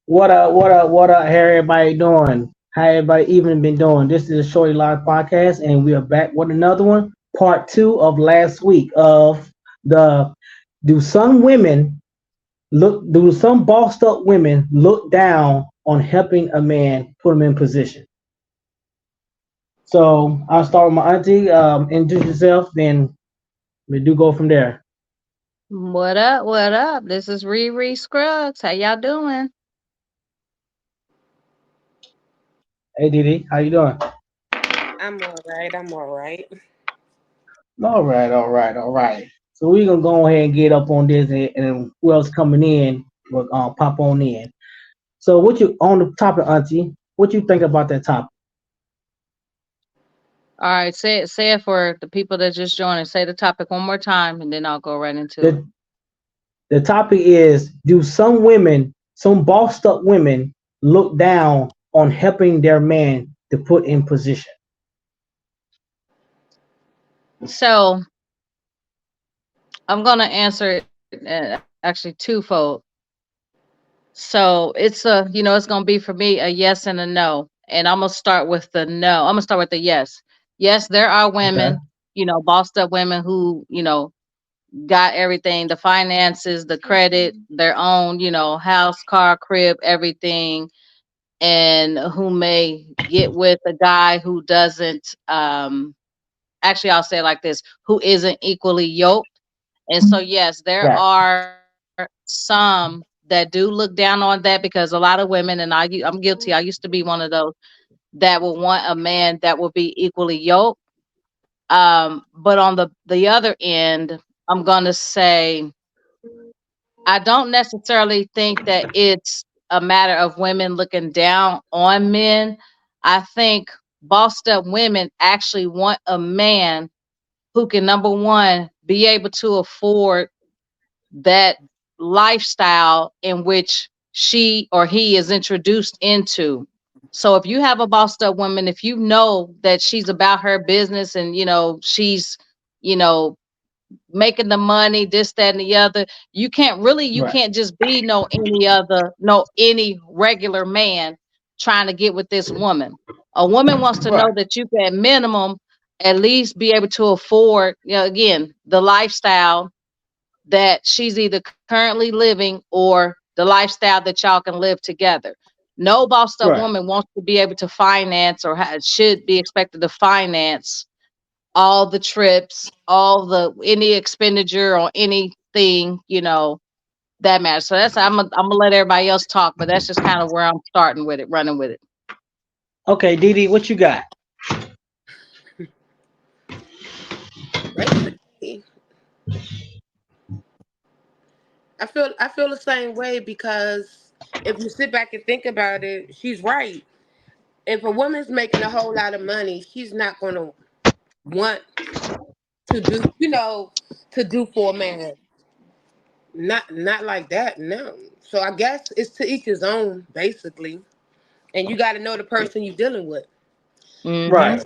What up? How everybody doing? How everybody even been doing? This is a Shorty Live podcast, and we are back with another one, part two of last week of the do some women do some bossed up women look down on helping a man put him in position? So I'll start with my auntie. Introduce yourself, then we do go from there. What up? What up? This is Riri Scruggs. How y'all doing? Hey Didi, how you doing? I'm all right. I'm all right. All right. So we're gonna go ahead and get up on this, and who else coming in will pop on in. So what you on the topic, Auntie? What you think about that topic? All right, say it for the people that just joined. Say the topic one more time, and then I'll go right into it. The the topic is: do some women, some bossed up women, look down on helping their man to put in position? So I'm gonna answer it actually twofold. So it's gonna be for me a yes and a no, and I'm gonna start with the no. I'm gonna start with the yes. Yes, there are Okay. women, bossed up women who got everything, the finances, the credit, their own, house, car, crib, everything, and who may get with a guy who doesn't actually I'll say it like this, who isn't equally yoked. And so yes, there Right. are some that do look down on that because a lot of women, and I'm guilty, I used to be one of those that would want a man that would be equally yoked. But on the other end, I'm gonna say I don't necessarily think that it's a matter of women looking down on men. I think bossed up women actually want a man who can, number one, be able to afford that lifestyle in which she or he is introduced into. So if you have a bossed up woman, if you know that she's about her business and she's you know making the money, this, that, and the other. You Right. can't just be any regular man trying to get with this woman. A woman wants to Right. know that you can minimum at least be able to afford, again, the lifestyle that she's either currently living or the lifestyle that y'all can live together. No bossed up Right. woman wants to be able to finance or should be expected to finance all the trips, all the any expenditure or anything, that matters. So I'm gonna let everybody else talk, but that's just kind of where I'm starting with it, running with it. Okay, Didi, what you got? Basically, I feel the same way because if you sit back and think about it, she's right. If a woman's making a whole lot of money, she's not gonna want to do for a man. Not like that, no. So I guess it's to each his own, basically. And you got to know the person you're dealing with. Mm-hmm. Right.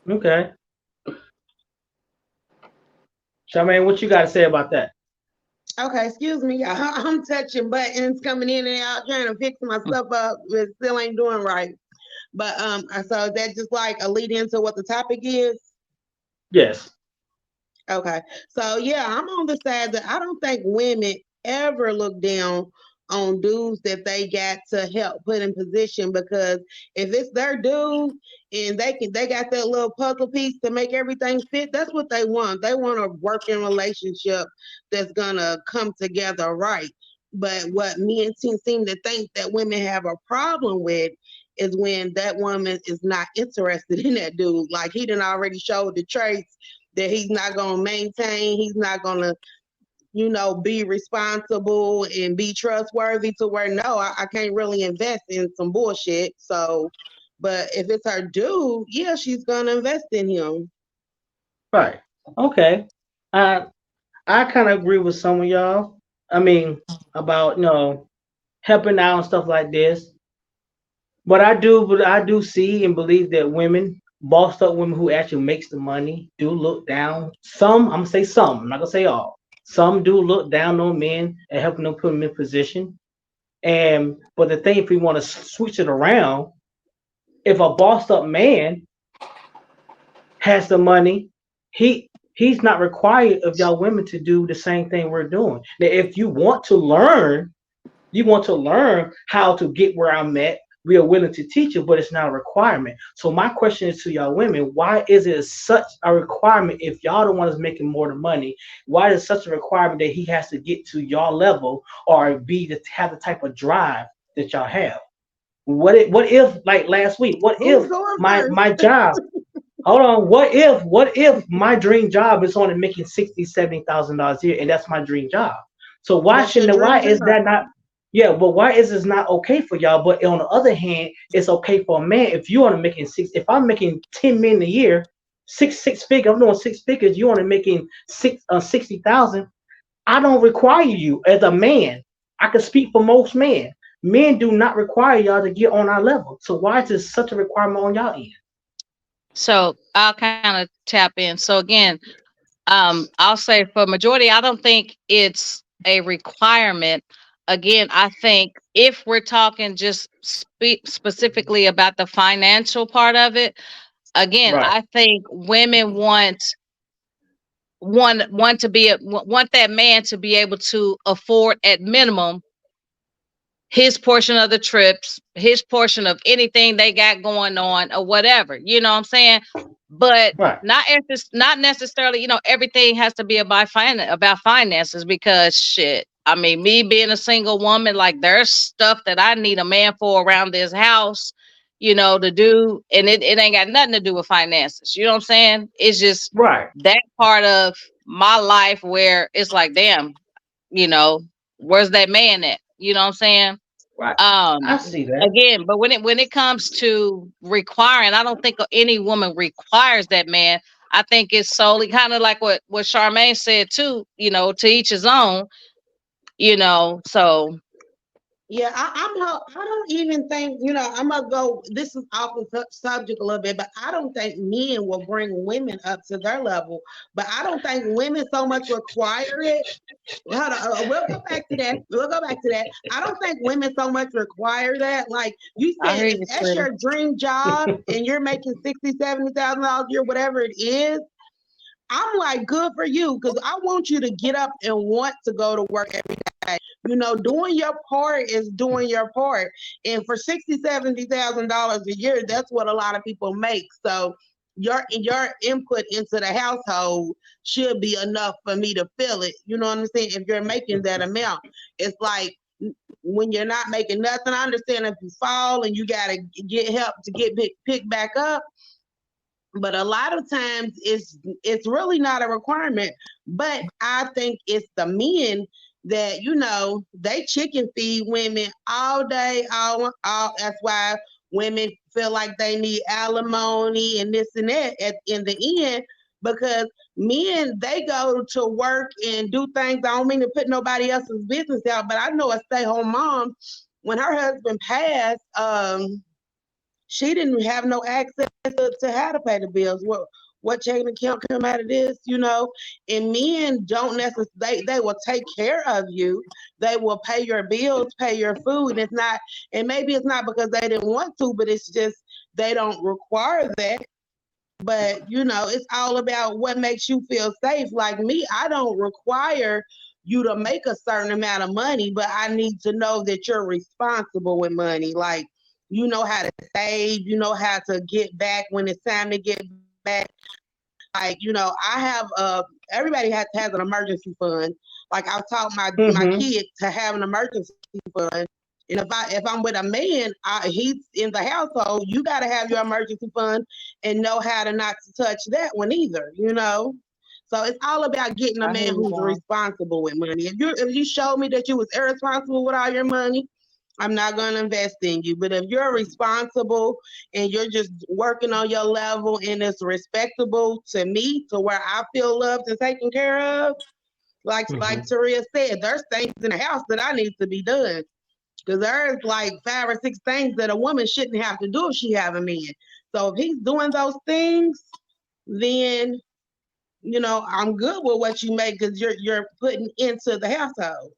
Okay. Charmaine, what you got to say about that? Okay, excuse me. I'm touching buttons, coming in and out, trying to fix my stuff up, but still ain't doing right. But so that just like a lead into what the topic is. Yes. Okay, so yeah, I'm on the side that I don't think women ever look down on dudes that they got to help put in position because if it's their dude and they got that little puzzle piece to make everything fit, that's what they want. They want a working relationship that's gonna come together right. But what me and Tim seem to think that women have a problem with is when that woman is not interested in that dude. Like he done already showed the traits that he's not going to maintain. He's not going to, be responsible and be trustworthy to where, no, I can't really invest in some bullshit. So, but if it's her dude, yeah, she's going to invest in him. Right. Okay. I I kind of agree with some of y'all. I mean, about helping out and stuff like this. But I do see and believe that women, bossed up women who actually makes the money, do look down. Some, I'm gonna say some. I'm not gonna say all. Some do look down on men and helping them put them in position. And but the thing, if we want to switch it around, if a bossed up man has the money, he's not required of y'all women to do the same thing we're doing. Now, if you want to learn how to get where I'm at, we are willing to teach you, but it's not a requirement. So my question is to y'all women, why is it such a requirement if y'all the one is making more than money? Why is it such a requirement that he has to get to y'all level or be to have the type of drive that y'all have? What if like last week, what Who's if going first? my job, hold on, what if my dream job is only making 60, $70,000 a year and that's my dream job? So why That's your shouldn't why dream is job. that not, yeah, but why is this not okay for y'all? But on the other hand, it's okay for a man if you want to making if I'm making 10 million a year, six figures, I'm doing six figures, you only making 60,000. I don't require you as a man. I can speak for most men. Men do not require y'all to get on our level. So why is this such a requirement on y'all end? So I'll kind of tap in. So again, I'll say for majority, I don't think it's a requirement. Again, I think if we're talking just specifically about the financial part of it, again, Right. I think women want to want that man to be able to afford at minimum his portion of the trips, his portion of anything they got going on or whatever. You know what I'm saying? But Right. not necessarily, everything has to be about finances because shit. I mean, me being a single woman, like there's stuff that I need a man for around this house, to do, and it ain't got nothing to do with finances. You know what I'm saying? It's just Right. that part of my life where it's like, damn, you know, where's that man at? You know what I'm saying? Right. I Um, see that. again, but when it comes to requiring, I don't think any woman requires that man. I think it's solely kind of like what Charmaine said too. To each his own. So Yeah, I don't even think, I'm gonna go. This is off the subject a little bit, but I don't think men will bring women up to their level. But I don't think women so much require it. Hold on, we'll go back to that. We'll go back to that. I don't think women so much require that. Like you I said, hear if you, that's sweetie. your dream job and you're making 60, $70,000 a year, whatever it is, I'm like, good for you, because I want you to get up and want to go to work every day. Doing your part is doing your part. And for 60, $70,000 a year, that's what a lot of people make. So your input into the household should be enough for me to feel it. You know what I'm saying? If you're making that amount, it's like when you're not making nothing. I understand if you fall and you gotta get help to get picked back up, but a lot of times it's really not a requirement. But I think it's the men that they chicken feed women all day, all. That's why women feel like they need alimony and this and that in the end, because men, they go to work and do things. I don't mean to put nobody else's business out, but I know a stay-home mom, when her husband passed, she didn't have no access to how to pay the bills. What checking account come out of this, And men don't necessarily, they will take care of you. They will pay your bills, pay your food. It's not, and maybe it's not because they didn't want to, but it's just they don't require that. But it's all about what makes you feel safe. Like me, I don't require you to make a certain amount of money, but I need to know that you're responsible with money. Like you know how to save, you know how to get back when it's time to get back. Like, I have everybody has an emergency fund. Like I've taught my Mm-hmm. kid to have an emergency fund. And if I'm with a man, he's in the household, you got to have your emergency fund and know how to not to touch that one either. So it's all about getting a I hear man you, who's Dawn. responsible with money. If you show me that you was irresponsible with all your money, I'm not going to invest in you. But if you're responsible and you're just working on your level and it's respectable to me, to where I feel loved and taken care of, like Mm-hmm. Taria said, there's things in the house that I need to be done. Because there's like 5 or 6 things that a woman shouldn't have to do if she have a man. So if he's doing those things, then I'm good with what you make because you're putting into the household.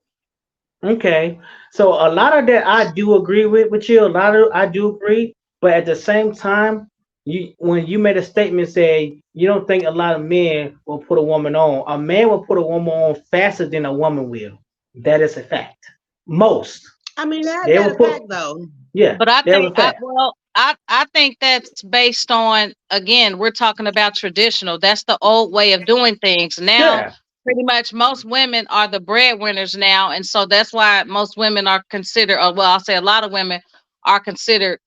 Okay. So a lot of that I do agree with you. A lot of I do agree, but at the same time, you when you made a statement say you don't think a lot of men will put a woman on. A man will put a woman on faster than a woman will. That is a fact. Most. I mean, They that will a put fact though. yeah, But I that was think a fact. I think that's based on, again, we're talking about traditional. That's the old way of doing things. Now, Yeah. pretty much most women are the breadwinners now, and so that's why most women are considered, or well, I'll say a lot of women are considered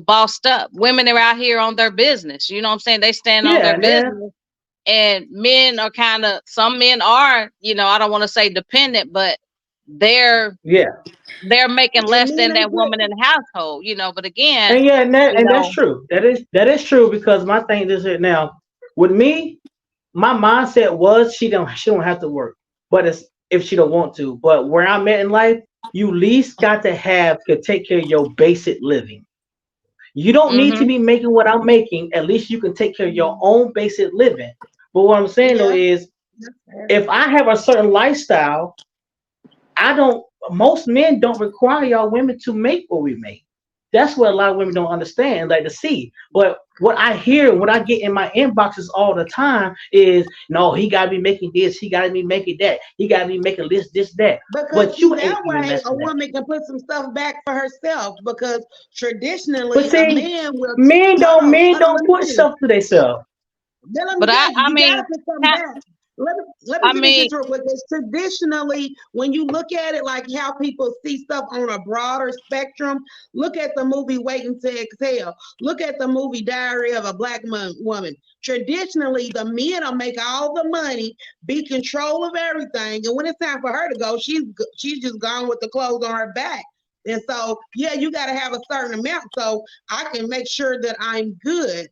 bossed up. Women are out here on their business. You know what I'm saying? They stand on their Yeah, man. business. And men are kind of, some men are, I don't want to say dependent, but they're Yeah. they're making And less men than ain't that put woman in the household, but again, And yeah, and that's you know, true. That is true because my thing is it now with me, my mindset was she don't have to work, but it's if she don't want to. But where I'm at in life, you least got to have to take care of your basic living. You don't need to mm-hmm, be making what I'm making. At least you can take care of your own basic living. But what I'm saying though yeah. is, That's fair. if I have a certain lifestyle, I don't. Most men don't require y'all women to make what we make. That's what a lot of women don't understand, like to see. But what I hear, what I get in my inboxes all the time is, no, he got to be making this, he got to be making that, he got to be making this, that. Because But see, you that ain't even way a messing that. woman can put some stuff back for herself. Because But traditionally, a see, man will. men Hold don't on, men hold on. don't Let me put finish. stuff to themselves. Then let me but tell you, I you gotta mean, put something ha- back. Let me I finish this mean, real quick. Because traditionally, when you look at it, like how people see stuff on a broader spectrum, look at the movie Waiting to Exhale. Look at the movie Diary of a Black Woman. Traditionally, the men will make all the money, be control of everything, and when it's time for her to go, she's just gone with the clothes on her back. And so, yeah, you got to have a certain amount so I can make sure that I'm good.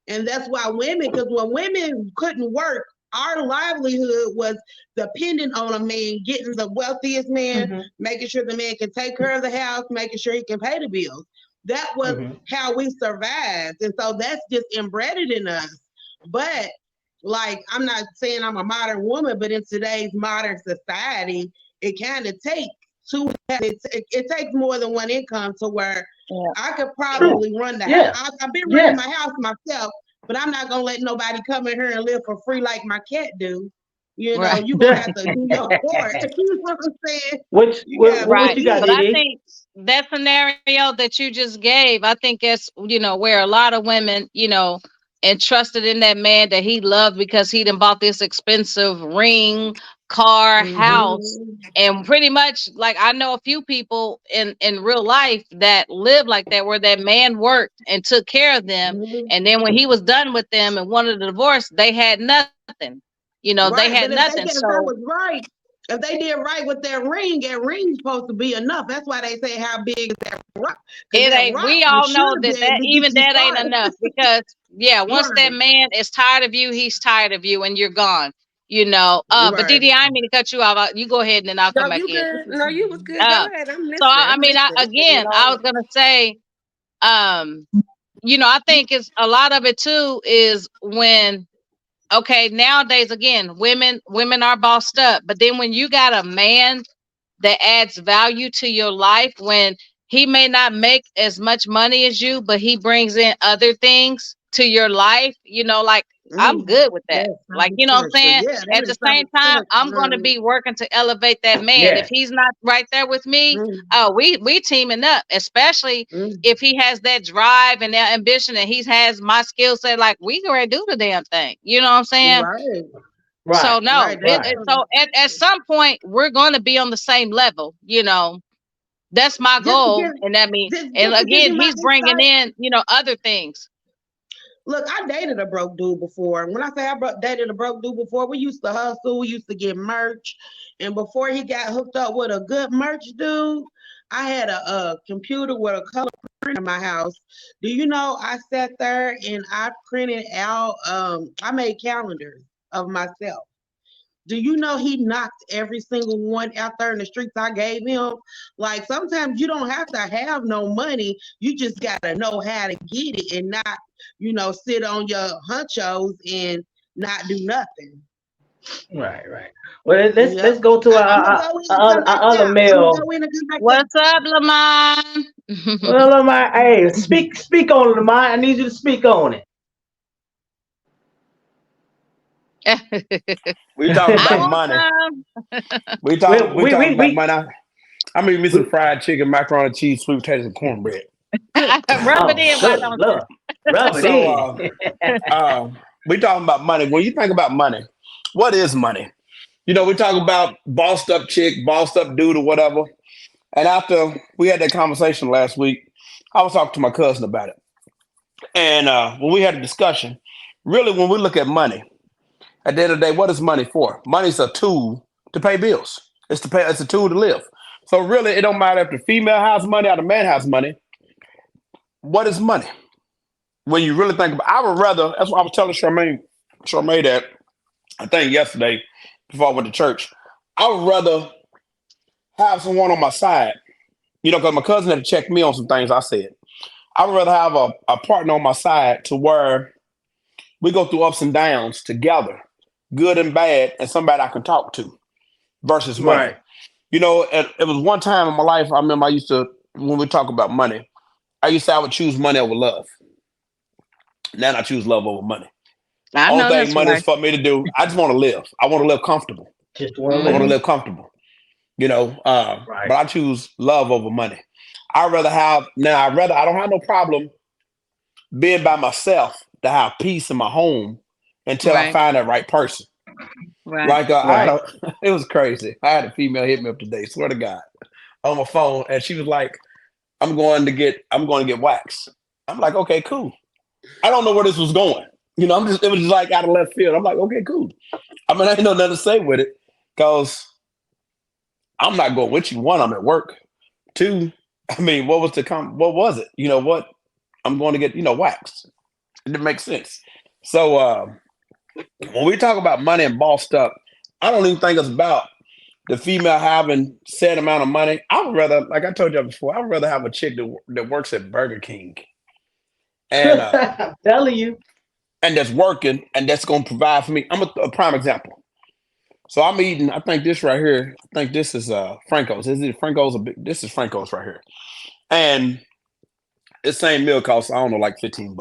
And that's why women, because when women couldn't work, our livelihood was dependent on a man getting the wealthiest man, Hmm. making sure the man can take care of the house, making sure he can pay the bills. That was Hmm. how we survived. And so that's just embedded in us. But like, I'm not saying I'm a modern woman, but in today's modern society, it kind of takes two, it takes more than one income to where yeah, I could True. probably run the house. Yeah. I've been running Yeah. my house myself, but I'm not gonna let nobody come in here and live for free like my cat do. You know, right, you're gonna have to do your part. You know what I'm saying? Which You what, gotta what right. you got, But legit. I DD? think that scenario that you just gave, I think that's, where a lot of women, entrusted in that man that he loved because he done bought this expensive ring, car, house. Mm-hmm. And pretty much, like, I know a few people in real life that live like that, where that man worked and took care of them, Mm-hmm. and then when he was done with them and wanted a divorce, they had nothing. They had Right, but nothing. if that So was right, if they did right with that ring's supposed to be enough. That's why they say how big is that rock? Because it that ain't. rock We just all should know have that been to get even you that ain't started. enough, because yeah, once that Right, man is tired of you, he's tired of you, and you're gone. But right. Didi, I didn't mean to cut you off. You go ahead, and then I'll No, come back you in. good. No, you was good. Go Uh, ahead. I'm so listening. I I'm mean, listening. I'm taking it I all was in. gonna say, um, I think it's a lot of it too is when, okay, nowadays, again, women are bossed up, but then when you got a man that adds value to your life, when he may not make as much money as you, but he brings in other things to your life, like, I'm Mm, good with that. that's Like, you know what I'm 100% true. saying? Yeah, At that the is same time, 100% I'm going to true. be working to elevate that man. If Yeah. he's not right there with me, Mm, oh, we teaming up, especially mm, if he has that drive and that ambition and he has my skill set, like, we can do the damn thing. You know what I'm saying? right, So Right. no, right. That's Right. so at some point we're going to be on the same level. That's my just to goal, give and that mean, and just to give again, you my he's bringing insight. in, other things. Look, I dated a broke dude before. When I say dated a broke dude before, we used to hustle, we used to get merch, and before he got hooked up with a good merch dude, I had a computer with a color printer in my house. Do you know I sat there and I printed out? I made calendars of myself. Do you know he knocked every single one out there in the streets I gave him? Like sometimes you don't have to have no money. You just gotta know how to get it and not, sit on your hunchos and not do nothing. Right. Well, Yep. let's go to I'm gonna go in and come back our other out. I'm gonna male. go in and come back out. What's up, Lamont? Well, Lamar, hey, speak on it, Lamar. I need you to speak on We talking I about it. want money. some. We talking about We money. I'm gonna eat me some fried chicken, macaroni and cheese, sweet potatoes, and cornbread. Good Rub God. it oh, in, why good don't you? Lord, rub it So in. we talking about money. When you think about money, what is money? We talk about bossed up chick, bossed up dude, or whatever. And after we had that conversation last week, I was talking to my cousin about it. And when we had a discussion, really, when we look at money, at the end of the day, what is money for? Money's a tool to pay bills. It's a tool to live. So really, it don't matter if the female has money or the man has money. What is money? When you really think about, I would rather. That's what I was telling Charmaine that I think yesterday before I went to church. I would rather have someone on my side. Because my cousin had to check me on some things I said. I would rather have a partner on my side to where we go through ups and downs together, good and bad, and somebody I can talk to versus money. Right. It was one time in my life, I remember I used to, when we talk about money, I used to, I would choose money over love. Now I choose love over money. I Only know thing that's money is right. for me to do, I just want to live. I want to live comfortable. Just want to I want to live. Hmm. live comfortable, but Right. I choose love over money. I don't have no problem being by myself to have peace in my home until I Right, find that right person. right. Like Right. it was crazy. I had a female hit me up today, swear to God, on my phone, and she was like, I'm going to get waxed. I'm like, okay, cool. I don't know where this was going. It was just like out of left field. I'm like, okay, cool. I mean, I ain't know nothing to say with it because I'm not going with you. One, I'm at work. Two, I mean, what was it? What? I'm going to get, waxed. It didn't make sense. So when we talk about money and bossed up, I don't even think it's about the female having set amount of money. I would rather, like I told you before, I would rather have a chick that works at Burger King and I'm telling you. that's working and that's going to provide for me. I'm a prime example. So I'm eating. I think this right here. I think this is Franco's. Is it Franco's? This is Franco's right here. And the same meal costs, I don't know, like $15.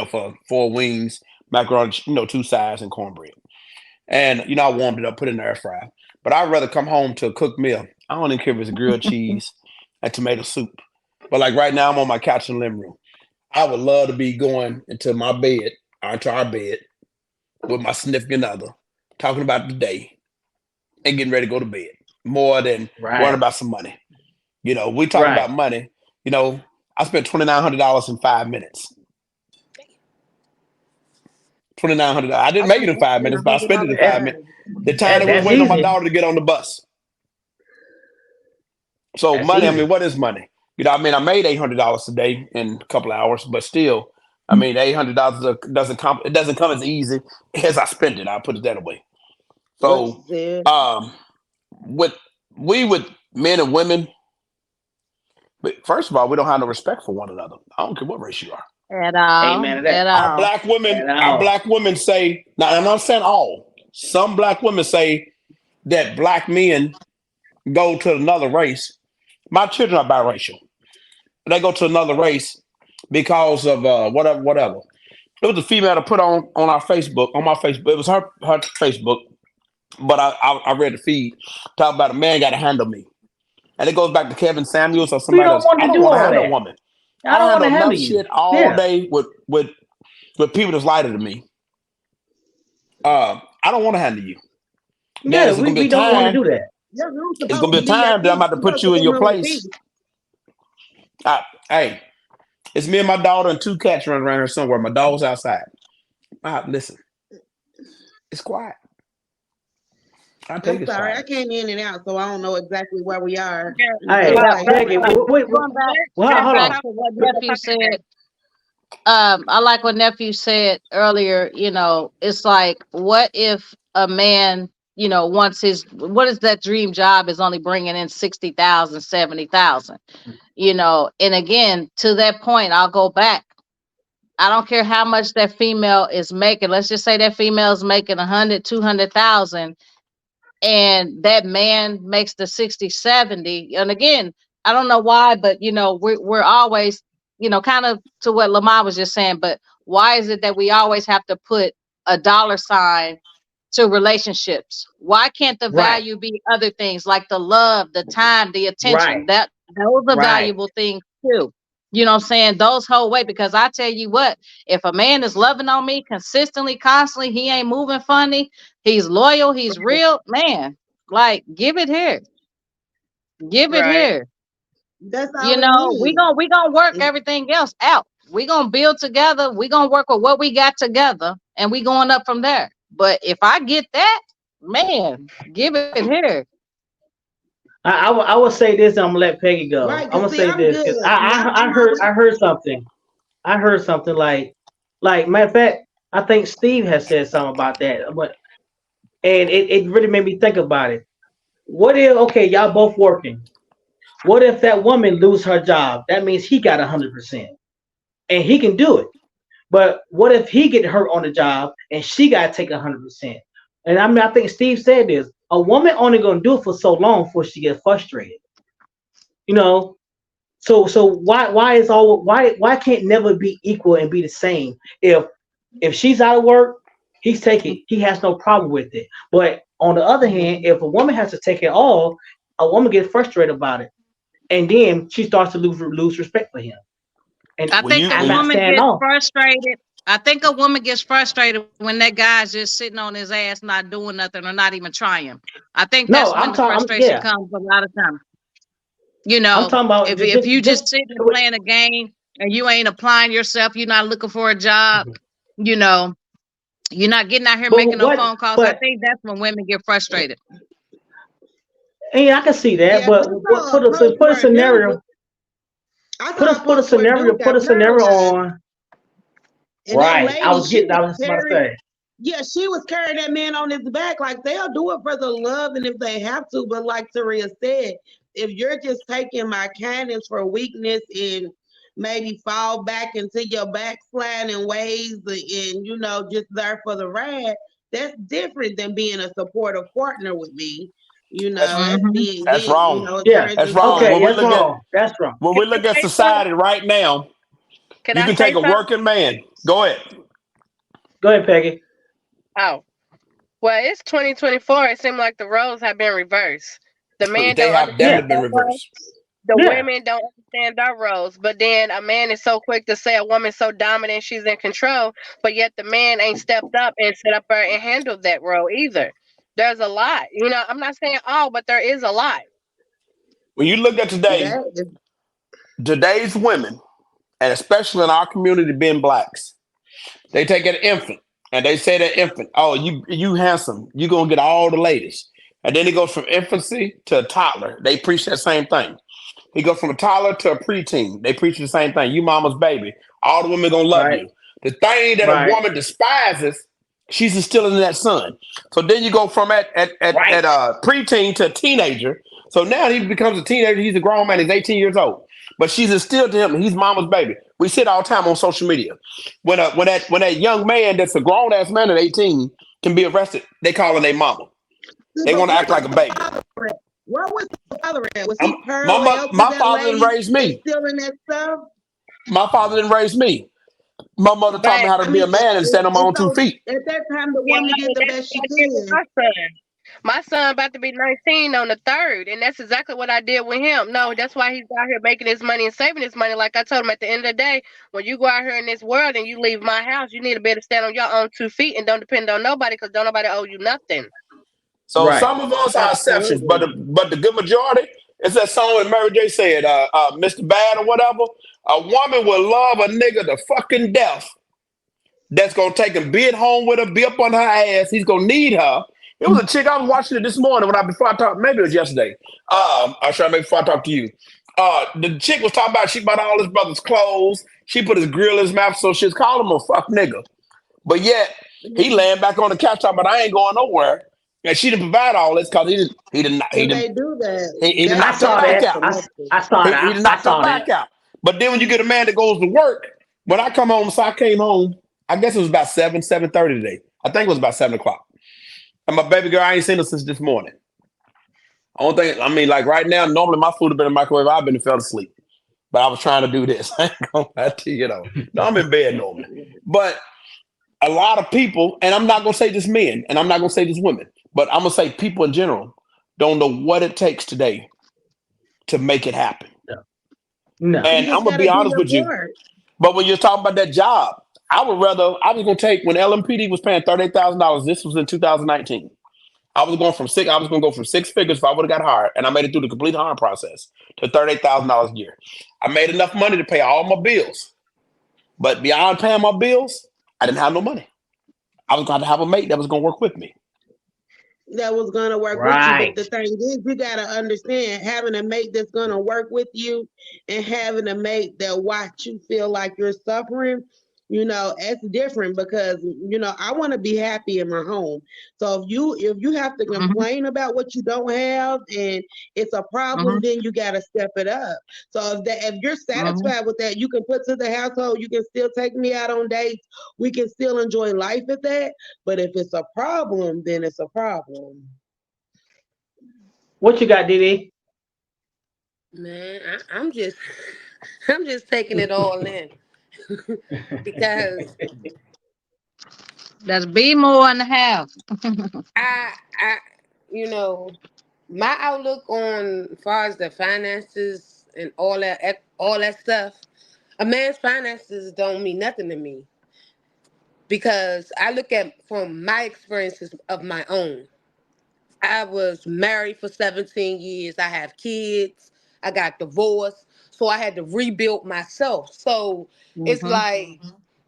For four wings, macaroni, two sides, and cornbread. And I warmed it up, put it in the air fryer. But I'd rather come home to a cooked meal. I don't even care if it's grilled cheese and tomato soup. But like right now, I'm on my couch in the living room. I would love to be going into my bed, or into our bed, with my significant other, talking about the day and getting ready to go to bed, more than worrying Right. about some money. We talk Right. about money. I spent $2,900 in 5 minutes. 2,900. I didn't I make it think in that's five been minutes, but I spent it in That's 5 minutes. $100. The time that we was that's waiting on my easy. daughter to get on the bus. So That's money, I mean, easy. what is money? I mean, I made $800 a day in a couple of hours, but still, I mean, $800 doesn't come as easy as I spent it. I'll put it that way. Well So, said. um, with with men and women, but first of all, we don't have no respect for one another. I don't care what race you are. At all, Amen to at that. all. At Our all. black women say, now I'm not saying all. Some black women say that black men go to another race. My children are biracial. They go to another race because of whatever, whatever. It was a female to put on our Facebook, on my Facebook. It was her Facebook, but I read the feed talk about a man got to handle me, and it goes back to Kevin Samuels or We somebody don't else. want I to don't do want to all handle a that. woman. I I don't want to handle handle enough you. shit all Yeah. day with people that's lighter than me. I don't want to handle you. Now Yeah, there's gonna be a we don't want to time. do that. Your room's It's supposed gonna be to a be your time that I'm peace. about to You're put supposed to you in come your home with place. peace. Hey, it's me and my daughter and two cats running around here somewhere. My dog's outside. Listen, it's quiet. I I'm take it sorry, I silence. came in and out, so I don't know exactly where we are Yeah, in the Hey, Well, conversation. Peggy, let's wait, going back well, going hold back on. to what nephew said. I like what nephew said earlier. It's like, what if a man, wants what is that dream job is only bringing in 60,000, 70,000. And again, to that point, I'll go back. I don't care how much that female is making. Let's just say that female is making 100, 200,000, and that man makes the 60, 70. And again, I don't know why, but we're always, kind of to what Lamar was just saying, but why is it that we always have to put a dollar sign to relationships? Why can't the Right, value be other things like the love, the time, the attention? right, That those are right. valuable things too. You know what I'm saying? Those whole way, because I tell you what, if a man is loving on me consistently, constantly, he ain't moving funny, he's loyal, he's real, man, like give it here. Give it Right. here. That's all it We needs. gonna work everything else out. We gonna build together. We gonna work with what we got together, and we going up from there. But if I get that, man, give it here. I will say this, and I'm gonna let Peggy go. Right, I'm cause gonna see, say I'm this good. because Not I my heard something. I heard something like matter of fact, I think Steve has said something about that. But and it really made me think about it. What if okay, y'all both working? What if that woman lose her job? That means he got 100%, and he can do it. But what if he get hurt on the job and she got to take 100%? And I mean, I think Steve said this. A woman only gonna do it for so long before she gets frustrated. You know, so why is all why can't never be equal and be the same? If she's out of work, he has no problem with it. But on the other hand, if a woman has to take it all, a woman gets frustrated about it, and then she starts to lose respect for him. And I When think you a I'm when not you woman saying gets no. frustrated. I think a woman gets frustrated when that guy's just sitting on his ass, not doing nothing or not even trying. I think No, that's when I'm the talking. frustration Yeah, comes a lot of times. I'm talking about If you just. just sitting and playing a game and you ain't applying yourself, you're not looking for a job, you know, you're not getting out here But making no what? phone calls. I But think that's when women get frustrated. yeah, I can see that. yeah, But I saw a post put a where a dude scenario. I saw a Put a post where a dude put got a scenario paralyzed on. and that Right. lady, she I was was just about to carrying say. yeah, she was carrying that man on his back. Like they'll do it for the love and if they have to, but like Taria said, if you're just taking my kindness for weakness and maybe fall back into your backsliding ways and just there for the ride, that's different than being a supportive partner with me. that's That's Hmm. being that's then, wrong. it Yeah. turns That's into wrong. Okay. a That's wrong. That's wrong. When Can we I look at say something? society right now, Can you I can say take a something? working man. Go ahead. Go ahead, Peggy. Oh. Well, it's 2024. It seems like the roles have been reversed. The men They don't have Yeah. understand definitely been their role. reversed. The Yeah. women don't understand their roles. But then a man is so quick to say a woman's so dominant, she's in control. But yet the man ain't stepped up and set up there and handled that role either. There's a lot. I'm not saying all, but there is a lot. When you look at that is today's women, and especially in our community being blacks, they take an infant and they say to infant, "Oh, you handsome. You gonna get all the ladies." And then it goes from infancy to a toddler. They preach that same thing. He goes from a toddler to a preteen. They preach the same thing. You mama's baby. All the women gonna love Right. you. The thing that a Right. woman despises, she's instilling in that son. So then you go from at Right. a preteen to a teenager. So now he becomes a teenager. He's a grown man. He's 18 years old. But she's instilled to him. He's mama's baby. We see it all the time on social media. When that young man that's a grown ass man at 18 can be arrested, they call him their mama. see, They but want to where act was like a the baby. father at? Where was the father at? Was I'm, he parallel to my that father didn't lady raise me. instilling that stuff? My father didn't raise me. My mother taught me But how to I be a mean, man and stand on my and own two so feet. at that time, the yeah, woman did the that's best she what I did with can. my son. My son about to be 19 on the 3rd, and that's exactly what I did with him. No, that's why he's out here making his money and saving his money. Like I told him at the end of the day, when you go out here in this world and you leave my house, you need to be able to stand on your own 2 feet and don't depend on nobody because don't nobody owe you nothing. So Right. some of us are exceptions, but Absolutely. the good majority, it's that song that Mary J said, Mr. Bad or whatever. A woman will love a nigga to fucking death that's gonna take him, be at home with her, be up on her ass. He's gonna need her. It was a chick I was watching it this morning before I talked. Maybe it was yesterday. I was trying to make before I talked to you. The chick was talking about she bought all his brother's clothes. She put his grill in his mouth, so she's calling him a fuck nigga. But yet he laying back on the couch talking about I ain't going nowhere. And she didn't provide all this because When they do that, he didn't I knock her saw back that. out. disconnected. I saw He that. didn't I knock her saw that. back out. But then when you get a man that goes to work, When I come home, so I came home. I guess it was about 7:30 today. I think it was about 7 o'clock. And my baby girl, I ain't seen her since this morning. Only thing, I mean, like right now, normally my food have been in the microwave. I've been and fell asleep, but I was trying to do this. I ain't gonna lie to you, No, I'm in bed normally, but a lot of people, and I'm not gonna say just men, and I'm not gonna say just women, but I'm gonna say people in general don't know what it takes today to make it happen. No. You And I'm just gonna gotta be do honest your with you, part. but when you're talking about that job, I was gonna take when LMPD was paying $38,000. This was in 2019. I was gonna go from six figures if I would have got hired, and I made it through the complete hiring process to $38,000 a year. I made enough money to pay all my bills, but beyond paying my bills, I didn't have no money. I was going to have a mate that was going to work with me. That was gonna work with you. But Right. the thing is, you gotta understand having a mate that's gonna work with you and having a mate that watch you feel like you're suffering. It's different because I want to be happy in my home. So if you have to Mm-hmm. complain about what you don't have and it's a problem, Mm-hmm. then you gotta step it up. So if you're Mm-hmm. satisfied with that, you can put to the household. You can still take me out on dates. We can still enjoy life at that. But if it's a problem, then it's a problem. What you got, Diddy? Man, I'm just I'm just taking it all in because That's be more and a half. I my outlook on as far as the finances and all that stuff. A man's finances don't mean nothing to me because I look at from my experiences of my own. I was married for 17 years. I have kids. I got divorced. So I had to rebuild myself. So it's Mm-hmm. like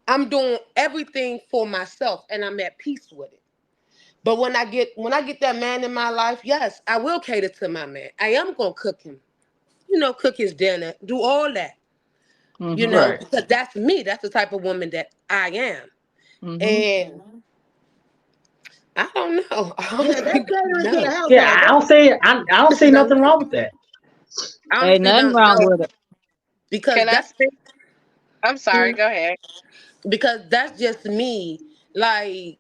I'm doing everything for myself and I'm at peace with it. But when I get that man in my life, yes, I will cater to my man. I am gonna cook him, cook his dinner, do all that, Mm-hmm. Right. because that's me. That's the type of woman that I am. Mm-hmm. And I don't know. I Yeah, that's honestly don't catering to the know. Yeah, household. I That's don't say I don't see No, nothing wrong with that. I Ain't honestly nothing don't wrong know with it. because Can I that's speak? I'm sorry. mm, Go ahead. because that's just me. Like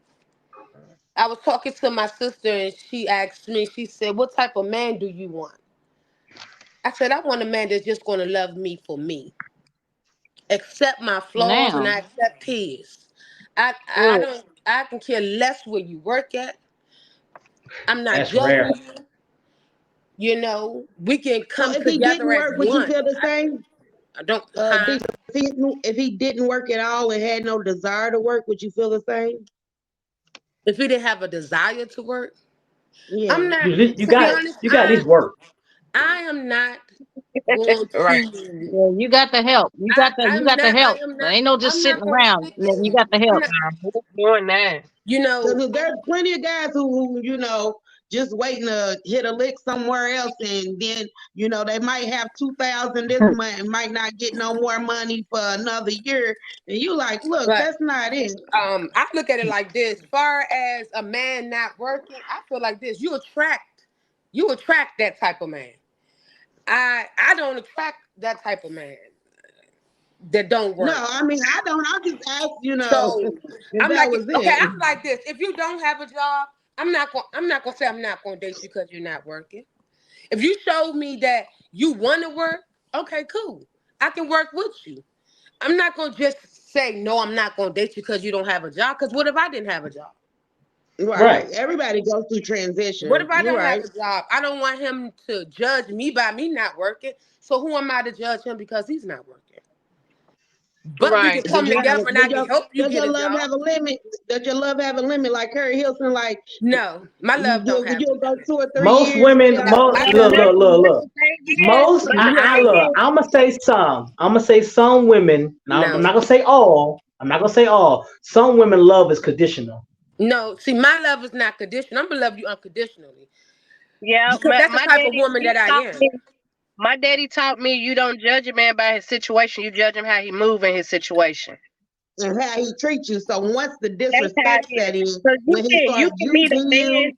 I was talking to my sister and she asked me. She said, "What type of man do you want?" I said, "I want a man that's just going to love me for me, accept my flaws, and Now. I accept his. I Mm. don't. I can care less where you work at. I'm not That's judging rare. you. We can so come if he together didn't as work, would you one. feel the same? I don't, huh? D, if he didn't work at all and had no desire to work, would you feel the same? If we didn't have a desire to work, I'm Yeah. not. You To be got honest, you got these work. I am not going Right. to. Yeah, you got the help. You I'm got the not. I help. am There not. ain't no just I'm sitting not going to around. sit You there. got the I'm help. not. Who's doing that? You know. Because there's plenty of guys who just waiting to hit a lick somewhere else, and then they might have 2,000 this month and might not get no more money for another year, and you like, look, But that's not it. I look at it like this. Far as a man not working, I feel like this. You attract that type of man. I don't attract that type of man that don't No, work. I mean I don't. I just asked, So if I'm that like, was okay, it. I'm like this. If you don't have a job, I'm not gonna say I'm not gonna date you because you're not working. If you show me that you want to work, okay, cool. I can work with you. I'm not gonna just say no. I'm not gonna date you because you don't have a job. Because what if I didn't have a job? Right. Right. Everybody goes through What transition. if I You're don't have right. a job? I don't want him to judge me by me not working. So who am I to judge him because he's not working? But we can Right. Does come you have together a, and I can help you does get your a love job. have a limit? Does your love have a limit? Like Curry Hilson, like No, my love don't have a you'll go limit. Most2 or 3 years women, No, most my And love. look. the thing is, Most but the I No, thing look. is, I'm gonna say some. I'm gonna say some women. Now I'm no, not gonna say all. I'm not gonna say all. Some women love is conditional. no. See, my love is not conditional. I'm gonna love you unconditionally yeah, because that's the my type of daddy, woman he that I taught am. me. My daddy taught me you don't judge a man by his situation. You judge him how he move in his situation. and how he treats you. So once the That's how disrespect it is. set in, Because when he you start can meet a using man. you,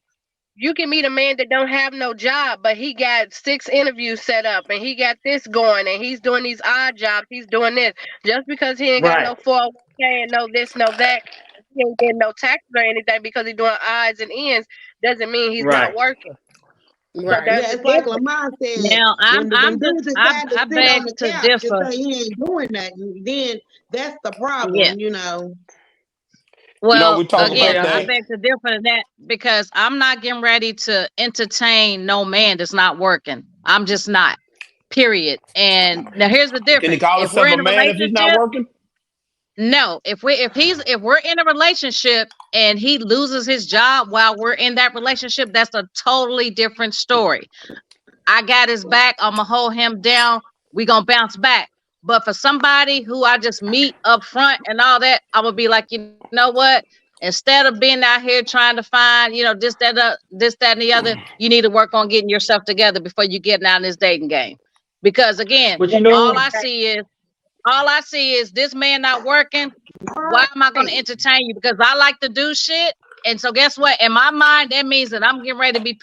You can meet a man that don't have no job, but he got 6 interviews set up and he got this going and he's doing these odd jobs. He's doing this just because he ain't got Right. no 401k and no this, no that. He ain't getting no taxes or anything because he's doing odds and ends doesn't mean he's not Right. working. So Right. there's Yeah, a it's like difference. Lamar said, Now when I'm just dudes decide to I sit on beg the to couch and differ. say he ain't doing nothing, then that's the Yeah. problem, you know. Well, We talk Okay. again, about I that. beg to differ in that because I'm not getting ready to entertain no man that's not working. I'm just not. Period. And now here's the Can he difference. call If we're himself a in a man if he's not relationship, working? no. If we're in a relationship and he loses his job while we're in that relationship, that's a totally different story. I got his back. I'm gonna hold him down. We gonna bounce back. But for somebody who I just meet up front and all that, I'm gonna be like, you know what? Instead of being out here trying to find, this, that, and the other, you need to work on getting yourself together before you get out in this dating game. Because again, But you know, all I see is this man not working. Why am I gonna Right. entertain you? Because I like to do shit. And so guess what? In my mind, that means that I'm getting ready to be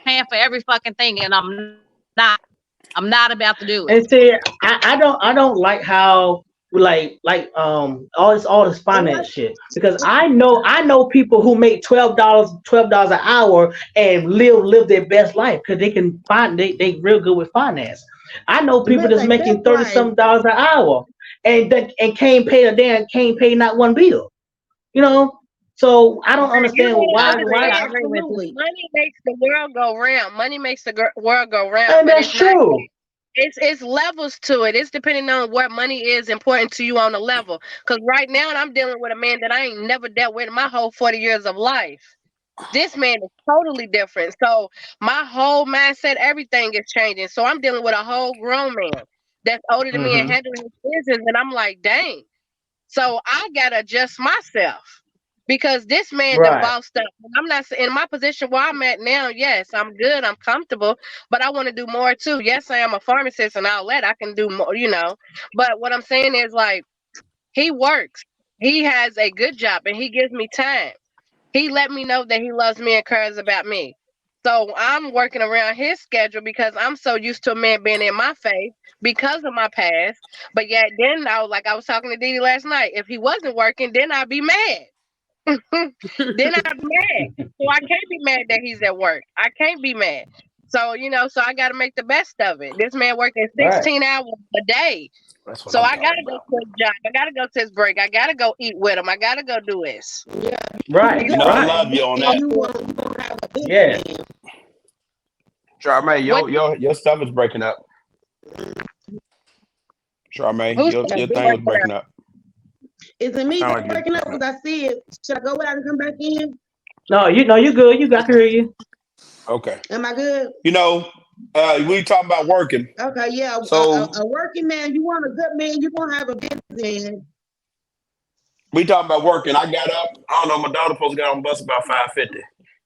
paying for every fucking thing, and I'm not. I'm not about to do it. and see, I don't like how all this And finance what shit because I know people who make $12 an hour and live their best life because they can find they real good with finance. I know people live that's their best making 30 life. something dollars an hour and can't pay not one bill. You know, so I don't You understand gotta I why, agree. I understand, agree with you. Absolutely. money makes the world go round. Money makes the world go round, and but that's it's not. true. It's levels to it. It's depending on what money is important to you on the level. Because right now I'm dealing with a man that I ain't never dealt with in my whole 40 years of life. This man is totally different. So my whole mindset, everything is changing. So I'm dealing with a whole grown man that's older than me and Hmm. handling his business. And I'm like, dang. So I gotta adjust myself because this man done Right. bossed up. I'm not in my position where I'm at now. Yes, I'm good, I'm comfortable, but I want to do more too. Yes, I am a pharmacist and all that. I can do more. But what I'm saying is like he works. He has a good job and he gives me time. He let me know that he loves me and cares about me. So I'm working around his schedule because I'm so used to a man being in my face because of my past. But yet then I was talking to Didi last night. If he wasn't working, then I'd be mad. Then I'd be mad. So I can't be mad that he's at work. I can't be mad. So I gotta make the best of it. This man working Right. 16 hours a day. That's what So I'm I talking gotta go about. to his job. I gotta go to his break. I gotta go eat with him. I gotta go do this. Yeah, you Right. You got know, I Right. love you on that. you won't have a good Yeah. man. Charmaine, What your stuff is breaking up. Charmaine, who's your breaking thing was up? breaking up. Is it me Sound that's like you're breaking up? breaking up. Because I see it. Should I go without and come back in? No, you good. I can hear you. Okay. Am I good? You know, we talking about working. Okay, yeah. So A working man, you want a good man, you're going to have a business man. we talking about working. I got up. I don't know. My daughter supposed to get on the bus about 5:50.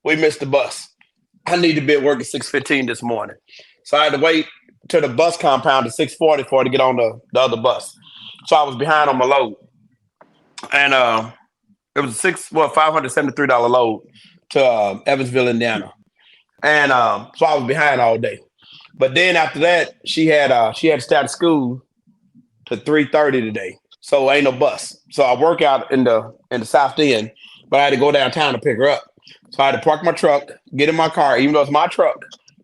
We missed the bus. I need to be at work at 6:15 this morning. So I had to wait to the bus compound at 6:40 for her to get on the other bus. So I was behind on my load. And it was $573 load to Evansville, Indiana. And so I was behind all day. But then after that, she had to start school to 3:30 today. So ain't no bus. So I work out in the South End, but I had to go downtown to pick her up. So I had to park my truck, get in my car, even though it's my truck.